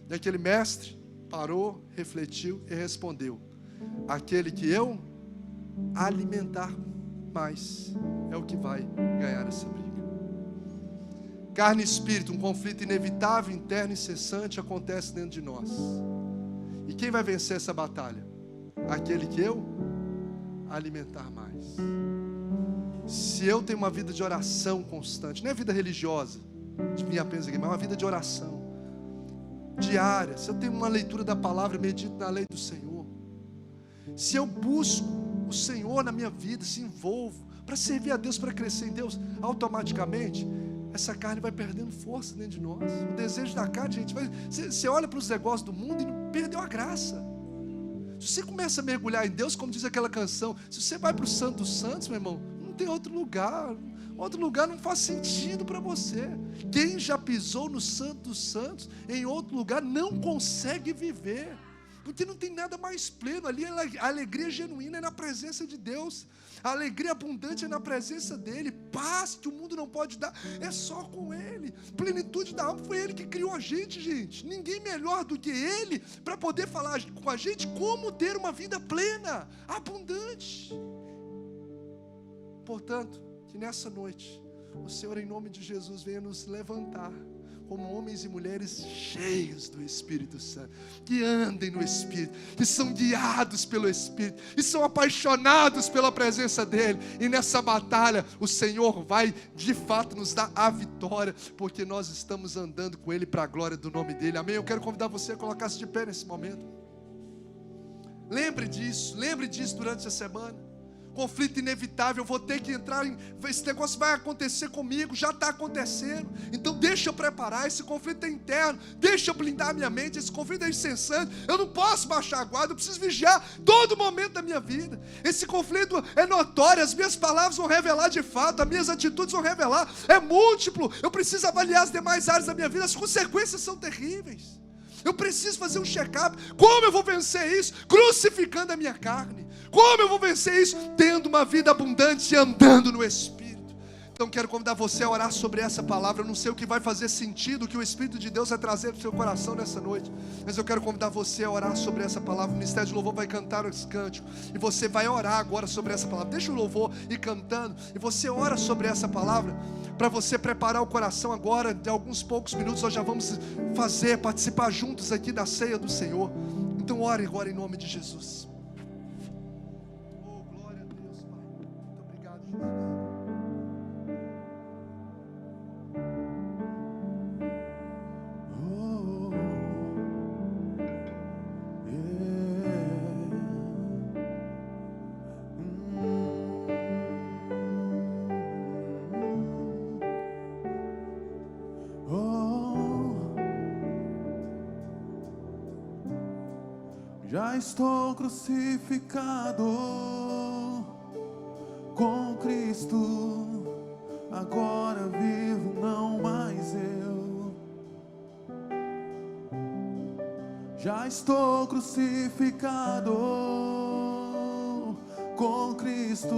E aquele mestre parou, refletiu e respondeu, aquele que eu alimentar mais é o que vai ganhar essa briga. Carne e espírito, um conflito inevitável, interno e incessante acontece dentro de nós. E quem vai vencer essa batalha? Aquele que eu alimentar mais. Se eu tenho uma vida de oração constante, não é vida religiosa, de mim apenas aqui, mas uma vida de oração diária, se eu tenho uma leitura da palavra e medito na lei do Senhor, se eu busco o Senhor na minha vida, se envolvo para servir a Deus, para crescer em Deus, automaticamente essa carne vai perdendo força dentro de nós. O desejo da carne, gente, você olha para os negócios do mundo e não perdeu a graça. Se você começa a mergulhar em Deus, como diz aquela canção, se você vai para o Santo dos Santos, meu irmão, não tem outro lugar não faz sentido para você. Quem já pisou no Santo dos Santos, em outro lugar, não consegue viver, porque não tem nada mais pleno. Ali a alegria genuína é na presença de Deus, a alegria abundante é na presença dEle, paz que o mundo não pode dar, é só com Ele. Plenitude da alma, foi Ele que criou a gente, ninguém melhor do que Ele, para poder falar com a gente como ter uma vida plena, abundante. Portanto, que nessa noite, o Senhor, em nome de Jesus, venha nos levantar como homens e mulheres cheios do Espírito Santo, que andem no Espírito, que são guiados pelo Espírito, e são apaixonados pela presença dEle, e nessa batalha, o Senhor vai, de fato, nos dar a vitória, porque nós estamos andando com Ele para a glória do nome dEle, amém? Eu quero convidar você a colocar-se de pé nesse momento. Lembre disso durante a semana. Conflito inevitável, eu vou ter que entrar esse negócio vai acontecer comigo, já está acontecendo, então deixa eu preparar. Esse conflito é interno, deixa eu blindar a minha mente. Esse conflito é incessante, eu não posso baixar a guarda, eu preciso vigiar todo momento da minha vida. Esse conflito é notório, as minhas palavras vão revelar de fato, as minhas atitudes vão revelar, é múltiplo, eu preciso avaliar as demais áreas da minha vida, as consequências são terríveis. Eu preciso fazer um check-up. Como eu vou vencer isso? Crucificando a minha carne. Como eu vou vencer isso? Tendo uma vida abundante e andando no Espírito. Então quero convidar você a orar sobre essa palavra. Eu não sei o que vai fazer sentido, o que o Espírito de Deus vai trazer para o seu coração nessa noite, mas eu quero convidar você a orar sobre essa palavra. O Ministério de Louvor vai cantar esse cântico, e você vai orar agora sobre essa palavra. Deixa o louvor ir cantando, e você ora sobre essa palavra, para você preparar o coração agora. De alguns poucos minutos nós já vamos participar juntos aqui da ceia do Senhor. Então ore agora em nome de Jesus. Oh, glória a Deus, Pai. Muito obrigado, Jesus. Já estou crucificado com Cristo, agora vivo, não mais eu. Já estou crucificado com Cristo,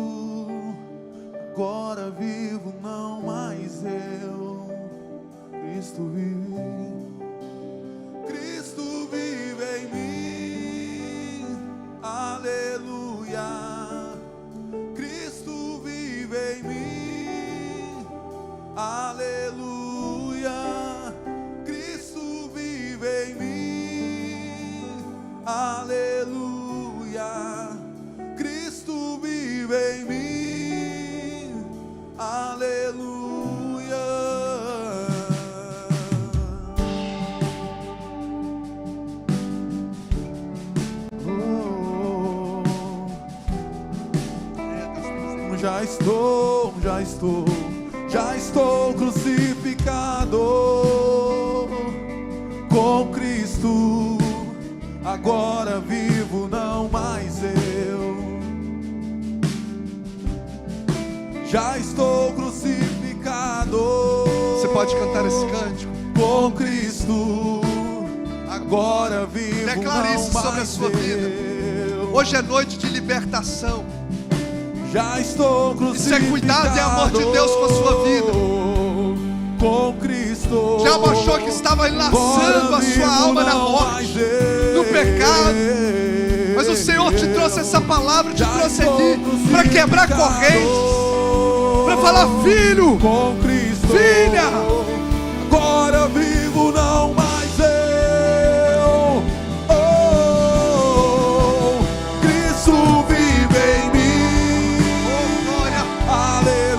agora vivo, não mais eu. Cristo vive. Cristo vive em mim, aleluia. Cristo vive em mim, aleluia. Cristo vive em mim, aleluia. Cristo vive em mim, aleluia. Já estou crucificado com Cristo, agora vivo, não mais eu. Já estou crucificado. Você pode cantar esse cântico com Cristo, agora vivo, declare isso sobre a sua vida. Hoje é noite de libertação. Já estou crucificado. Isso é cuidado e amor de Deus com a sua vida. Com Cristo. Já achou que estava enlaçando a sua alma na morte, no pecado, mas o Senhor te trouxe essa palavra, te trouxe aqui para quebrar correntes, para falar: filho, com Cristo, filha, agora vivo, não mais eu. Oh, Cristo vive em mim. Oh, glória. Aleluia.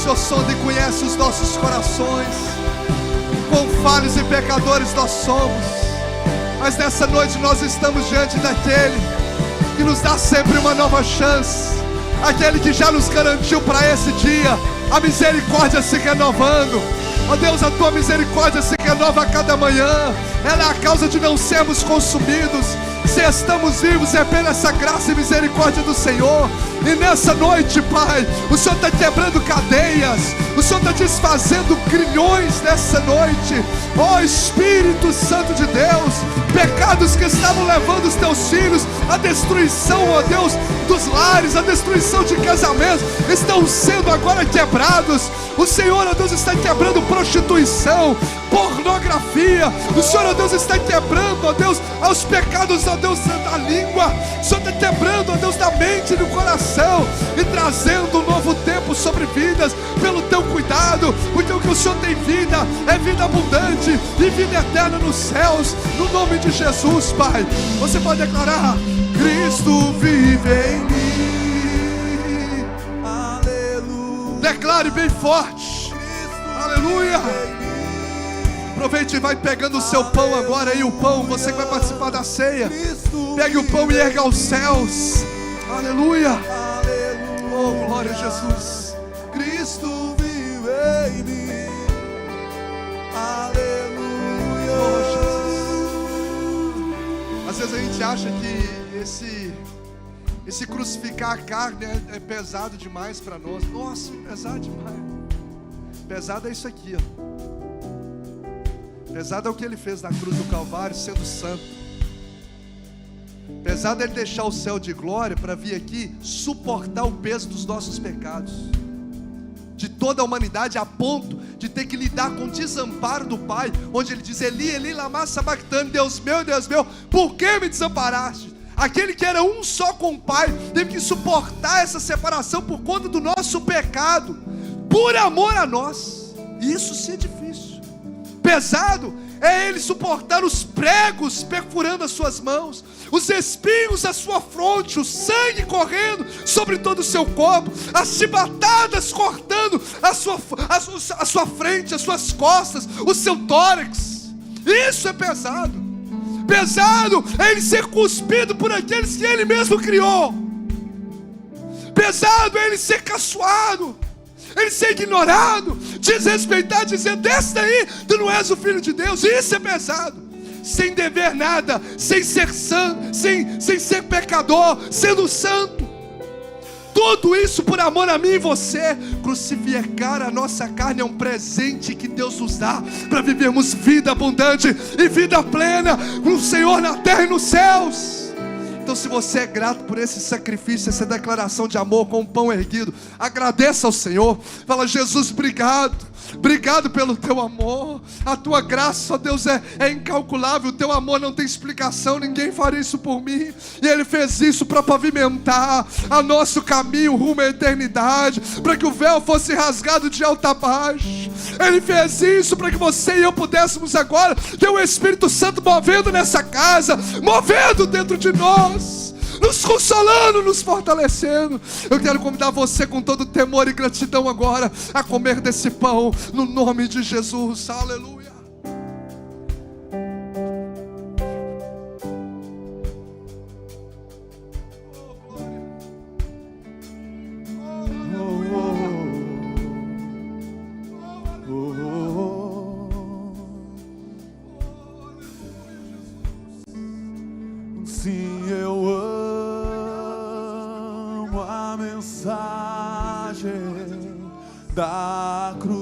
Senhor sonda e conhece os nossos corações. Quão falhos e pecadores nós somos. Mas nessa noite nós estamos diante daquele que nos dá sempre uma nova chance. Aquele que já nos garantiu para esse dia a misericórdia se renovando. Ó Deus, a tua misericórdia se renova a cada manhã. Ela é a causa de não sermos consumidos. Se estamos vivos é pela essa graça e misericórdia do Senhor. E nessa noite, Pai, o Senhor está quebrando cadeias, o Senhor está desfazendo grilhões nessa noite. Ó Espírito Santo de Deus, pecados que estavam levando os teus filhos à destruição, ó Deus, dos lares, a destruição de casamentos, estão sendo agora quebrados. O Senhor, ó Deus, está quebrando prostituição, pornografia. O Senhor, ó Deus, está quebrando, ó Deus, aos pecados, ó Deus, da língua. O Senhor está quebrando, ó Deus, da mente e do coração e trazendo um novo tempo sobre vidas pelo teu cuidado, porque o que o Senhor tem vida é vida abundante e vida eterna nos céus, no nome de Jesus, Pai. Você pode declarar: Cristo vive em mim. Aleluia. Declare bem forte. Aleluia. Aproveite e vai pegando o seu pão agora aí, o pão, você que vai participar da ceia. Pegue o pão e erga aos céus. Aleluia. Oh, glória a Jesus. Cristo vive em mim. Aleluia. Oh, Jesus. Às vezes a gente acha que esse crucificar a carne é pesado demais para nós. Nossa, pesado demais. Pesado é isso aqui, ó. Pesado é o que ele fez na cruz do Calvário, sendo santo. Pesado é ele deixar o céu de glória para vir aqui suportar o peso dos nossos pecados, de toda a humanidade, a ponto de ter que lidar com o desamparo do Pai, onde ele diz: Eli, Eli, lama sabachthani, Deus meu, por que me desamparaste? Aquele que era um só com o Pai teve que suportar essa separação por conta do nosso pecado, por amor a nós. E isso sim é difícil. Pesado é ele suportar os pregos perfurando as suas mãos, os espinhos à sua fronte, o sangue correndo sobre todo o seu corpo, as chibatadas cortando a sua frente, as suas costas, o seu tórax. Isso é pesado. Pesado é ele ser cuspido por aqueles que ele mesmo criou. Pesado é ele ser caçoado, ele ser ignorado, desrespeitado, dizer: desce daí, tu não és o Filho de Deus. Isso é pesado. Sem dever nada, sem ser santo, sem ser pecador, sendo santo. Tudo isso por amor a mim e você. Crucificar a nossa carne é um presente que Deus nos dá para vivermos vida abundante e vida plena com o Senhor na terra e nos céus. Então, se você é grato por esse sacrifício, essa declaração de amor com o pão erguido, agradeça ao Senhor. Fala: Jesus, obrigado. Obrigado pelo teu amor. A tua graça, ó Deus, é incalculável. O teu amor não tem explicação. Ninguém faria isso por mim. E Ele fez isso para pavimentar a nosso caminho rumo à eternidade, para que o véu fosse rasgado de alto a baixo. Ele fez isso para que você e eu pudéssemos agora ter o Espírito Santo movendo nessa casa, movendo dentro de nós, nos consolando, nos fortalecendo. Eu quero convidar você com todo temor e gratidão agora a comer desse pão, no nome de Jesus. Aleluia. Sim, eu amo a mensagem da cruz.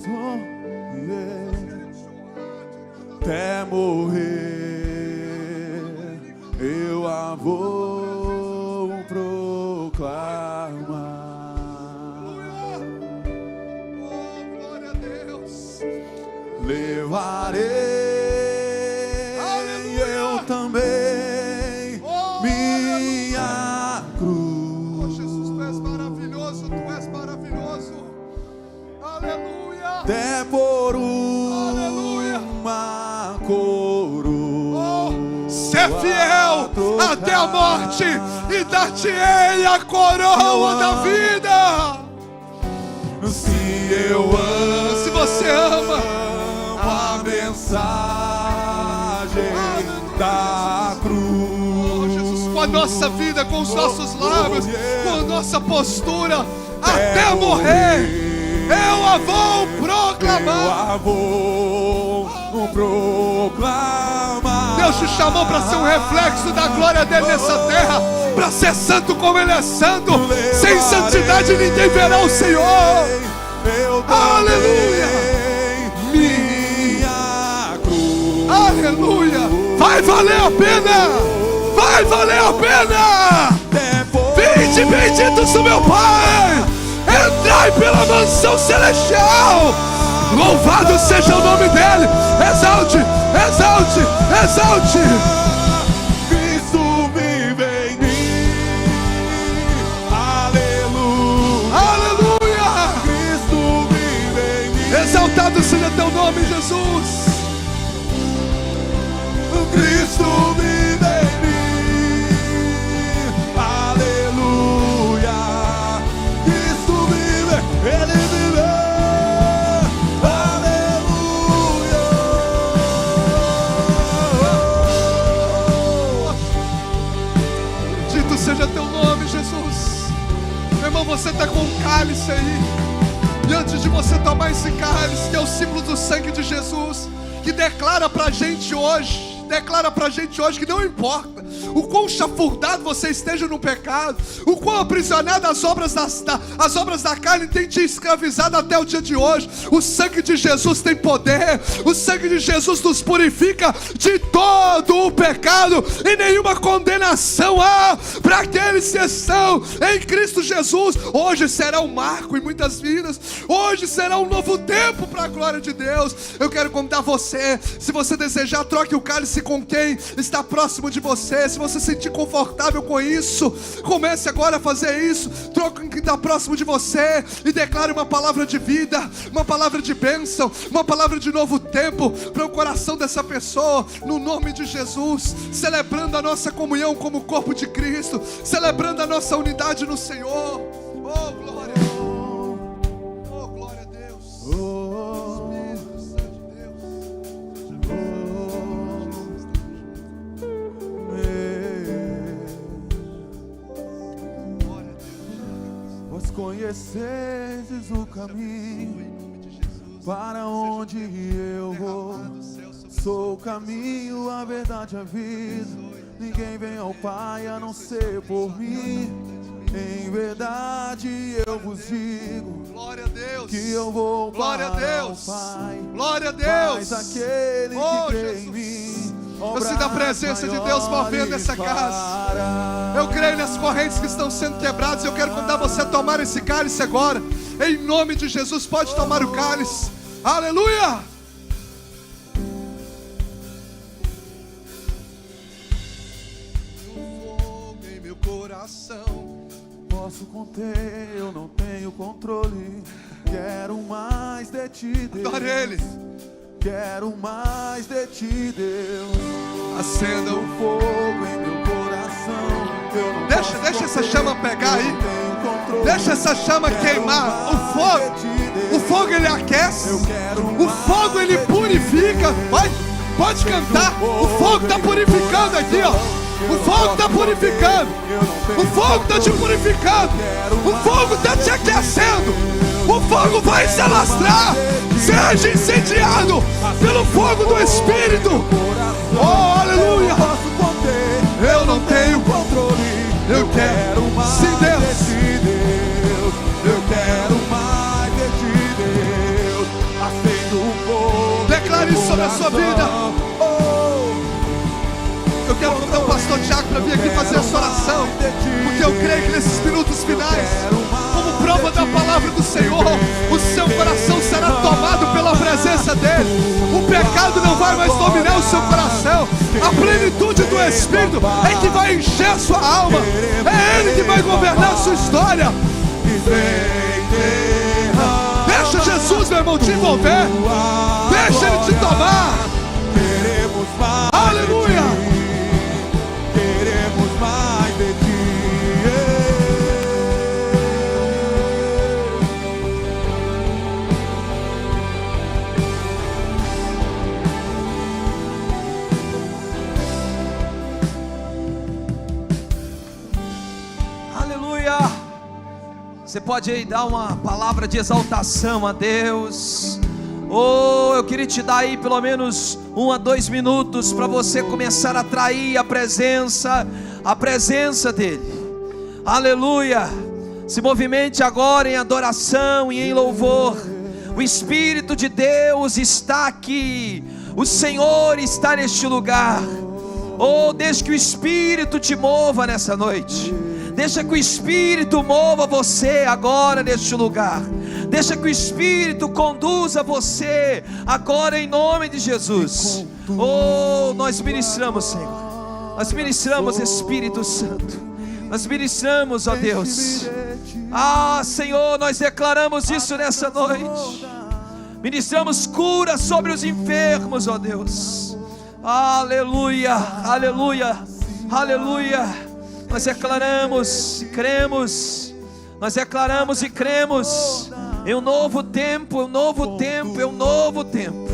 Oh, yeah. Até morrer eu a vou proclamar. Oh, glória a Deus. Levarei também minha cruz. Oh, Jesus, tu és maravilhoso, tu és maravilhoso. Aleluia. Até por Aleluia. uma coroa. Oh, ser fiel até a morte, e dar-te-ei a coroa da vida. Se eu amo, se você ama a mensagem da cruz, Jesus, com a nossa vida, com os nossos lábios, com a nossa postura, até morrer, eu a vou proclamar. Eu a vou proclamar. Deus te chamou para ser um reflexo da glória dele nessa terra, para ser santo como ele é santo. Sem santidade ninguém verá o Senhor. Aleluia. Minha cruz. Aleluia. Vai valer a pena. Vai valer a pena. Vinde, benditos do meu Pai. Entrai pela mansão celestial. Louvado seja o nome dele. Exalte, exalte, exalte. Cristo vive em mim. Aleluia. Aleluia. Cristo vive em mim. Exaltado seja teu nome, Jesus. Cristo vive em mim. Aleluia. Cristo vive, Ele vive. Seja teu nome, Jesus. Meu irmão, você está com um cálice aí, e antes de você tomar esse cálice, que é o símbolo do sangue de Jesus, que declara pra gente hoje que não importa o quão chafurdado você esteja no pecado, o quão aprisionado as obras da carne tem te escravizado até o dia de hoje, o sangue de Jesus tem poder. O sangue de Jesus nos purifica de todo o pecado, e nenhuma condenação há para aqueles que estão em Cristo Jesus. Hoje será um marco em muitas vidas, hoje será um novo tempo para a glória de Deus. Eu quero convidar você, se você desejar, troque o cálice com quem está próximo de você. Se você se sentir confortável com isso, comece agora a fazer isso. Troque com quem está próximo de você e declare uma palavra de vida, uma palavra de bênção, uma palavra de novo tempo para o coração dessa pessoa, no nome de Jesus, celebrando a nossa comunhão como corpo de Cristo, celebrando a nossa unidade no Senhor. Oh, glória! Oh, glória a Deus! Espírito Santo de Deus! Vós conheceis o caminho para onde eu vou. Sou o caminho, a verdade, a vida. Ninguém vem ao Pai a não ser por mim. Em verdade eu vos digo, glória a Deus, que eu vou glória para a Deus, o Pai. Glória a Deus. Mas aquele que crê em mim, eu sinto a presença de Deus movendo essa casa. Eu creio nas correntes que estão sendo quebradas. Eu quero convidar você a tomar esse cálice agora, em nome de Jesus. Pode tomar o cálice. Aleluia. O fogo em meu coração. Posso conter, eu não tenho controle. Quero mais de ti, Deus. Adore Ele. Quero mais de ti, Deus. Acenda o fogo em meu coração. Deixa essa chama pegar aí. Deixa essa chama queimar. O fogo ele aquece. O fogo ele purifica. Vai, pode cantar. O fogo está purificando aqui, ó. O fogo está purificando. O fogo está te purificando. O fogo está te aquecendo. O fogo vai se alastrar. Seja incendiado pelo fogo do Espírito. Oh, aleluia. Eu não tenho controle. Eu quero mais de ti, Deus. Eu quero mais de ti, Deus. Acenda o fogo. Declare isso sobre a sua vida. Eu quero convidar o pastor Tiago para vir aqui fazer essa oração, porque eu creio que nesses minutos finais, como prova da palavra do Senhor, o seu coração será tomado pela presença dele. O pecado não vai mais dominar o seu coração. A plenitude do Espírito é que vai encher a sua alma. É Ele que vai governar a sua história. Deixa Jesus, meu irmão, te envolver. Deixa Ele te tomar. Aleluia. Queremos Você pode aí dar uma palavra de exaltação a Deus. Oh, eu queria te dar aí pelo menos 1 a 2 minutos para você começar a atrair a presença dele. Aleluia. Se movimente agora em adoração e em louvor. O Espírito de Deus está aqui. O Senhor está neste lugar. Oh, deixa que o Espírito te mova nessa noite. Deixa que o Espírito mova você agora neste lugar. Deixa que o Espírito conduza você agora em nome de Jesus. Oh, nós ministramos, Senhor. Nós ministramos, Espírito Santo. Nós ministramos, ó Deus. Ah, Senhor, nós declaramos isso nessa noite. Ministramos cura sobre os enfermos, ó Deus. Aleluia, aleluia, aleluia. Nós declaramos e cremos. Nós declaramos e cremos em um novo tempo, um novo tempo, um novo tempo,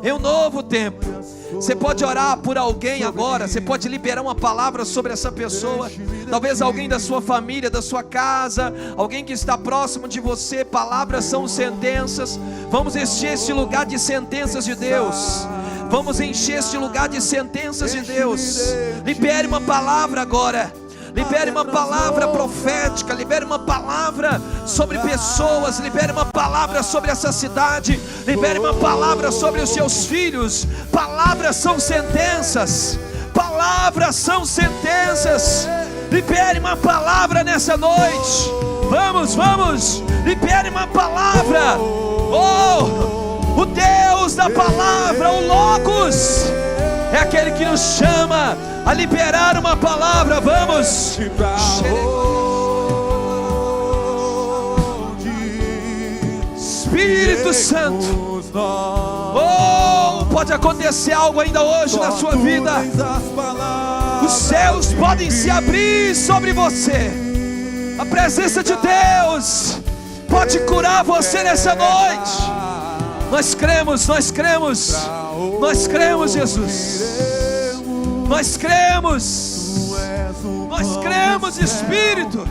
um novo tempo. Você pode orar por alguém agora. Você pode liberar uma palavra sobre essa pessoa. Talvez alguém da sua família, da sua casa, alguém que está próximo de você. Palavras são sentenças. Vamos encher este lugar de sentenças de Deus. Vamos encher este lugar de sentenças de Deus. Libere uma palavra agora. Libere uma palavra profética. Libere uma palavra sobre pessoas. Libere uma palavra sobre essa cidade. Libere uma palavra sobre os seus filhos. Palavras são sentenças. Palavras são sentenças. Libere uma palavra nessa noite. Vamos, vamos. Libere uma palavra. Oh, o Deus da palavra, o Logos, é aquele que nos chama a liberar uma palavra. Vamos. Espírito Santo. Oh, pode acontecer algo ainda hoje na sua vida. Os céus podem se abrir sobre você. A presença de Deus pode curar você nessa noite. Nós cremos, nós cremos. Nós cremos, Jesus. Nós cremos. Nós cremos, Espírito.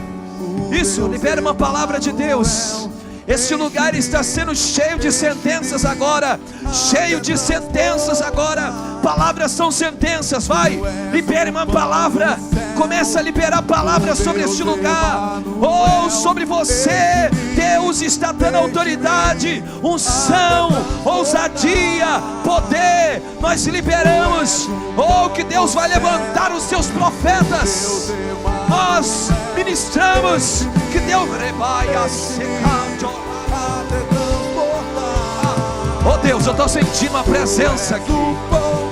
Isso, libera uma palavra de Deus. Este lugar está sendo cheio de sentenças agora. Cheio de sentenças agora. Palavras são sentenças. Vai, libere uma palavra. Começa a liberar palavras sobre este lugar. Oh, sobre você. Deus está dando autoridade, unção, ousadia, poder. Nós liberamos. Oh, que Deus vai levantar os seus profetas. Nós ministramos que Deus rebaia secando. Oh Deus, eu estou sentindo uma presença aqui.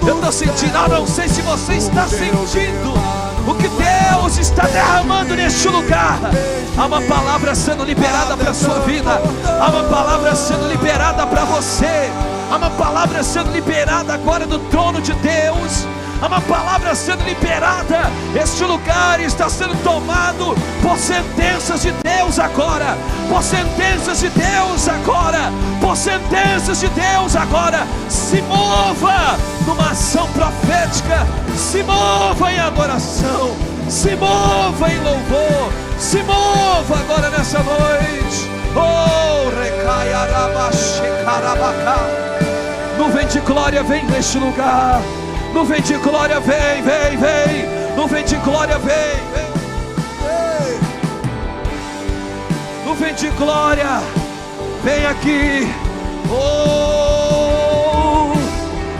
Eu estou sentindo, eu não sei se você está sentindo o que Deus está derramando neste lugar. Há uma palavra sendo liberada para a sua vida. Há uma palavra sendo liberada para você. Há uma palavra sendo liberada agora do trono de Deus. Há uma palavra sendo liberada. Este lugar está sendo tomado por sentenças de Deus agora. Por sentenças de Deus agora. Por sentenças de Deus agora. Se mova numa ação profética. Se mova em adoração. Se mova em louvor. Se mova agora nessa noite. Oh, recai arabaxe carabacá. Nuvem de glória vem neste lugar. Nuvem de glória vem, vem, vem. Nuvem de glória vem, vem. Nuvem de glória vem aqui. Oh,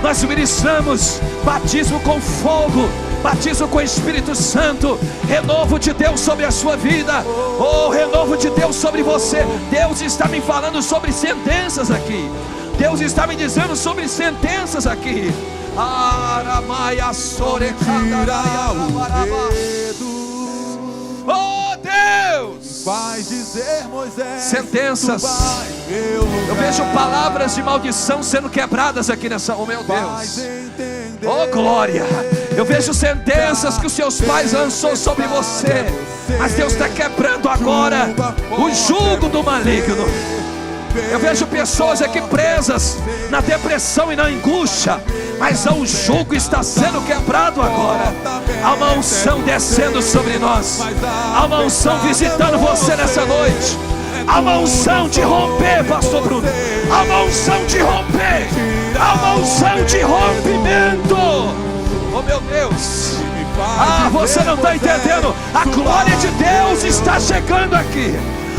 nós ministramos batismo com fogo, batismo com o Espírito Santo, renovo de Deus sobre a sua vida. Oh, renovo de Deus sobre você. Deus está me falando sobre sentenças aqui. Deus está me dizendo sobre sentenças aqui. Aramaia sorecandaraia. Oh Deus, vai dizer Moisés, sentenças. Eu vejo palavras de maldição sendo quebradas aqui nessa. Oh meu Deus, oh glória. Eu vejo sentenças que os seus pais lançou sobre você, mas Deus está quebrando agora o jugo do maligno. Eu vejo pessoas aqui presas na depressão e na angústia, mas o jugo está sendo quebrado agora. Há uma unção descendo sobre nós. Há uma unção visitando você nessa noite. Há uma unção de romper, pastor Bruno. Há uma unção de romper. Há uma unção de rompimento. Oh meu Deus. Ah, você não está entendendo. A glória de Deus está chegando aqui.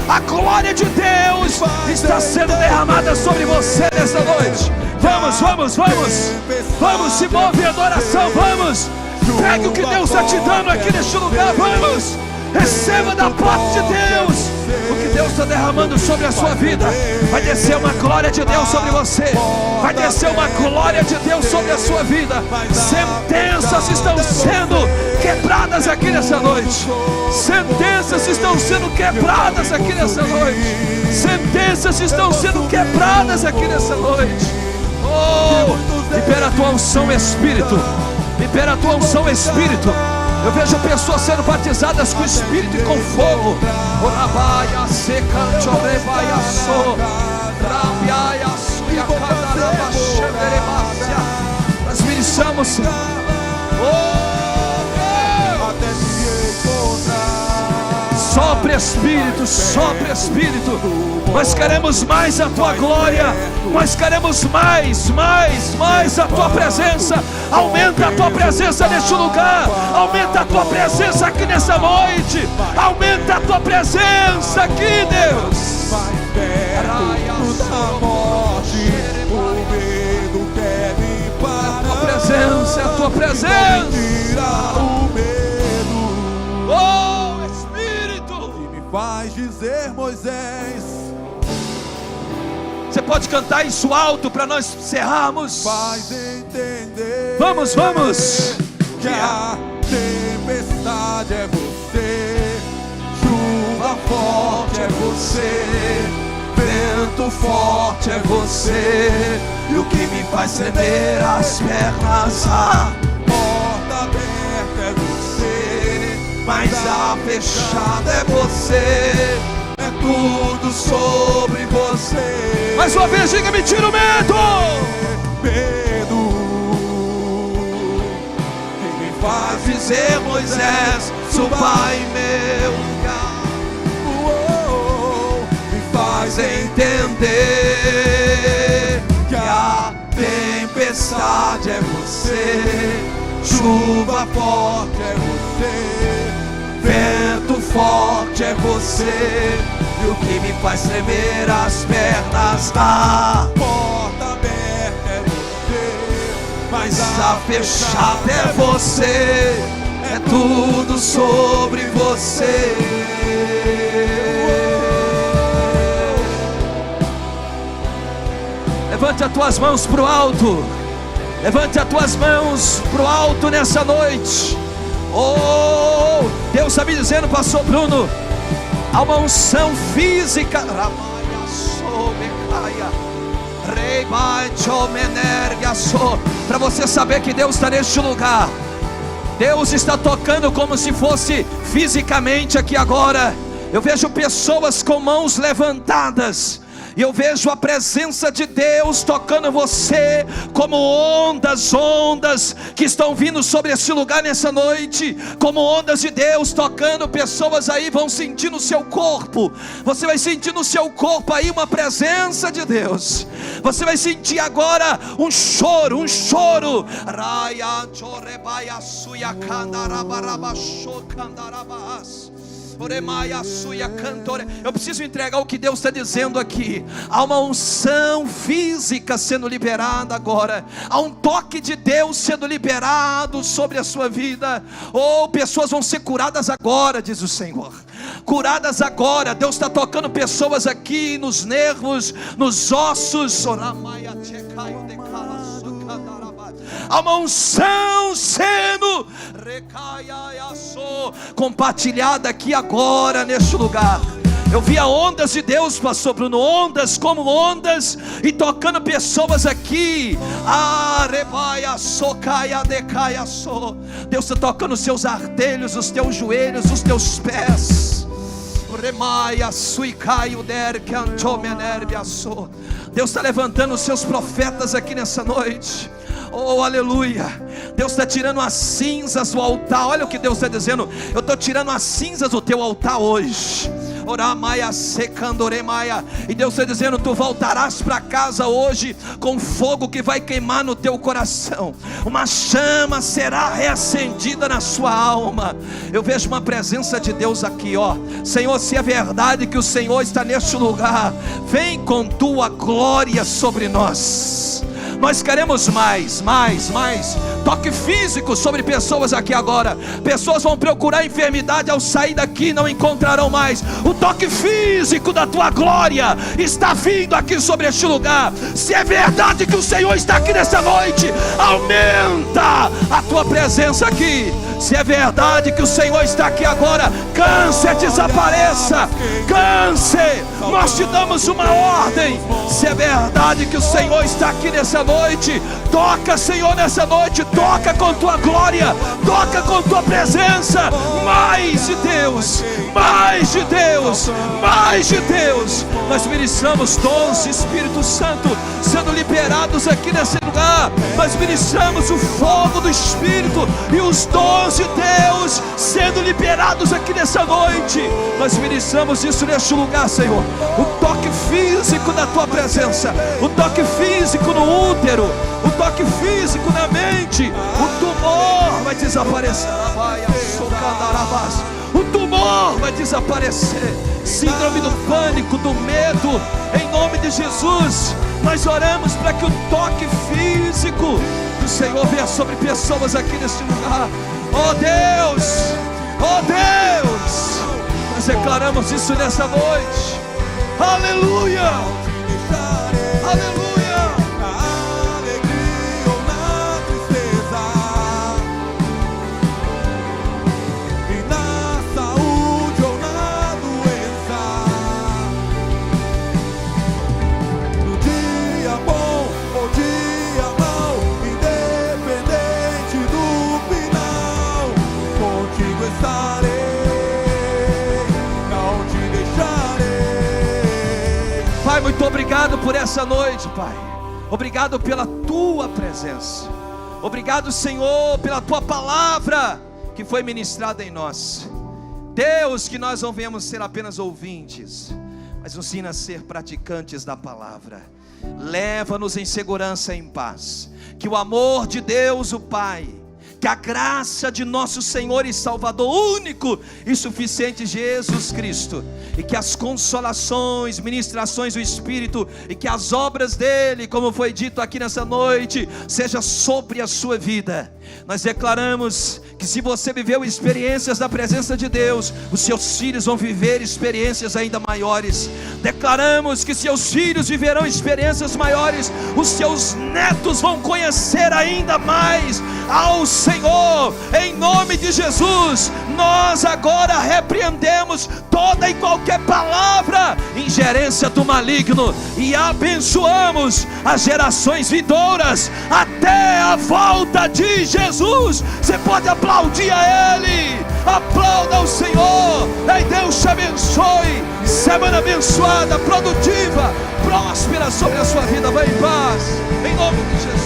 A glória de Deus está sendo derramada sobre você nessa noite. Vamos, vamos, vamos. Vamos, se move em adoração, vamos. Pegue o que Deus está te dando aqui neste lugar, vamos. Receba da parte de Deus o que Deus está derramando sobre a sua vida. Vai descer uma glória de Deus sobre você. Vai descer uma glória de Deus sobre a sua vida. Sentenças estão sendo quebradas aqui nessa noite. Sentenças estão sendo quebradas aqui nessa noite. Sentenças estão sendo quebradas aqui nessa noite. Oh, libera a tua unção, Espírito. Libera a tua unção, Espírito. Eu vejo pessoas sendo batizadas com Espírito e com fogo. Nós ministramos, Senhor. Sopra Espírito, sopra Espírito. Nós queremos mais a tua glória. Nós queremos mais a tua presença. Aumenta a tua presença neste lugar. Aumenta a tua presença aqui nessa noite. Aumenta a tua presença aqui, Deus. A tua presença, a tua presença. Oh, Espírito. Me faz dizer, Moisés. Você pode cantar isso alto para nós encerrarmos. Faz entender. Vamos, vamos. Que a tempestade é você, chuva forte é você, vento forte é você, e o que me faz tremer as pernas. A porta aberta é você, mas a fechada é você. é tudo sobre você. Mais uma vez, diga, me tira o medo. Medo. Quem me faz Dizer, Moisés, suba em meu lugar. me faz Entender que a tempestade é você, chuva forte é você, vento forte é você, e o que me faz tremer as pernas. A porta aberta é você, mas a fechada é você. É tudo sobre você. Levante as tuas mãos para o alto. Levante as tuas mãos para o alto nessa noite. Oh, Deus está me dizendo, pastor Bruno, há uma unção física para você saber que Deus está neste lugar. Deus está tocando como se fosse fisicamente aqui agora. Eu vejo pessoas com mãos levantadas, e eu vejo a presença de Deus tocando você, como ondas que estão vindo sobre esse lugar nessa noite, como ondas de Deus tocando. Pessoas aí vão sentir no seu corpo, você vai sentir no seu corpo aí uma presença de Deus. Você vai sentir agora um choro. Eu preciso entregar o que Deus está dizendo aqui. Há uma unção física sendo liberada agora. Há um toque de Deus sendo liberado sobre a sua vida. Oh, pessoas vão ser curadas agora, diz o Senhor. Curadas agora. Deus está tocando pessoas aqui nos nervos, nos ossos. Há uma unção sendo compartilhada aqui agora neste lugar. Eu via ondas de Deus, pastor Bruno, ondas como ondas, e tocando pessoas aqui. Deus está tocando os seus artelhos, os teus joelhos, os teus pés. Deus está levantando os seus profetas aqui nessa noite. Oh, aleluia. Deus está tirando as cinzas do altar. Olha o que Deus está dizendo: eu estou tirando as cinzas do teu altar hoje. Oramaia secandoremaia. E Deus está dizendo: tu voltarás para casa hoje com fogo que vai queimar no teu coração. Uma chama será reacendida na sua alma. Eu vejo uma presença de Deus aqui, ó. Senhor, se é verdade que o Senhor está neste lugar, vem com tua glória sobre nós. Nós queremos mais. Toque físico sobre pessoas aqui agora. Pessoas vão procurar enfermidade, ao sair daqui não encontrarão mais. O toque físico da tua glória está vindo aqui sobre este lugar. Se é verdade que o Senhor está aqui nessa noite, aumenta a tua presença aqui. Se é verdade que o Senhor está aqui agora, câncer desapareça. Câncer, nós te damos uma ordem. Se é verdade que o Senhor está aqui nessa noite, toca, Senhor, nessa noite. Toca com tua glória, toca com tua presença. Mais de Deus, mais de Deus, mais de Deus. Nós ministramos dons de Espírito Santo sendo liberados aqui nesse lugar. Nós ministramos o fogo do Espírito e os dons de Deus sendo liberados aqui nessa noite. Nós ministramos isso neste lugar, Senhor. O toque físico da tua presença, o toque físico no útero, o toque físico na mente. O tumor vai desaparecer. O tumor vai desaparecer. Síndrome do pânico, do medo, em nome de Jesus. Nós oramos para que o toque físico do Senhor venha sobre pessoas aqui neste lugar. Oh Deus, oh Deus, nós declaramos isso nessa noite. Aleluia, aleluia. Pai, muito obrigado por essa noite, Pai. Obrigado pela tua presença. Obrigado, Senhor, pela tua palavra que foi ministrada em nós. Deus, que nós não venhamos ser apenas ouvintes, mas nos ensina a ser praticantes da palavra. Leva-nos em segurança e em paz. Que o amor de Deus, o Pai, que a graça de nosso Senhor e Salvador único e suficiente Jesus Cristo, e que as consolações, ministrações do Espírito, e que as obras dele, como foi dito aqui nessa noite, seja sobre a sua vida. Nós declaramos que se você viveu experiências da presença de Deus, os seus filhos vão viver experiências ainda maiores. Declaramos que seus filhos viverão experiências maiores, os seus netos vão conhecer ainda mais ao Senhor. Em nome de Jesus, nós agora repreendemos toda e qualquer palavra, ingerência do maligno, e abençoamos as gerações vindouras até a volta de Jesus. Você pode aplaudir a Ele, aplauda o Senhor. E Deus te abençoe. Semana abençoada, produtiva, próspera sobre a sua vida. Vai em paz, em nome de Jesus.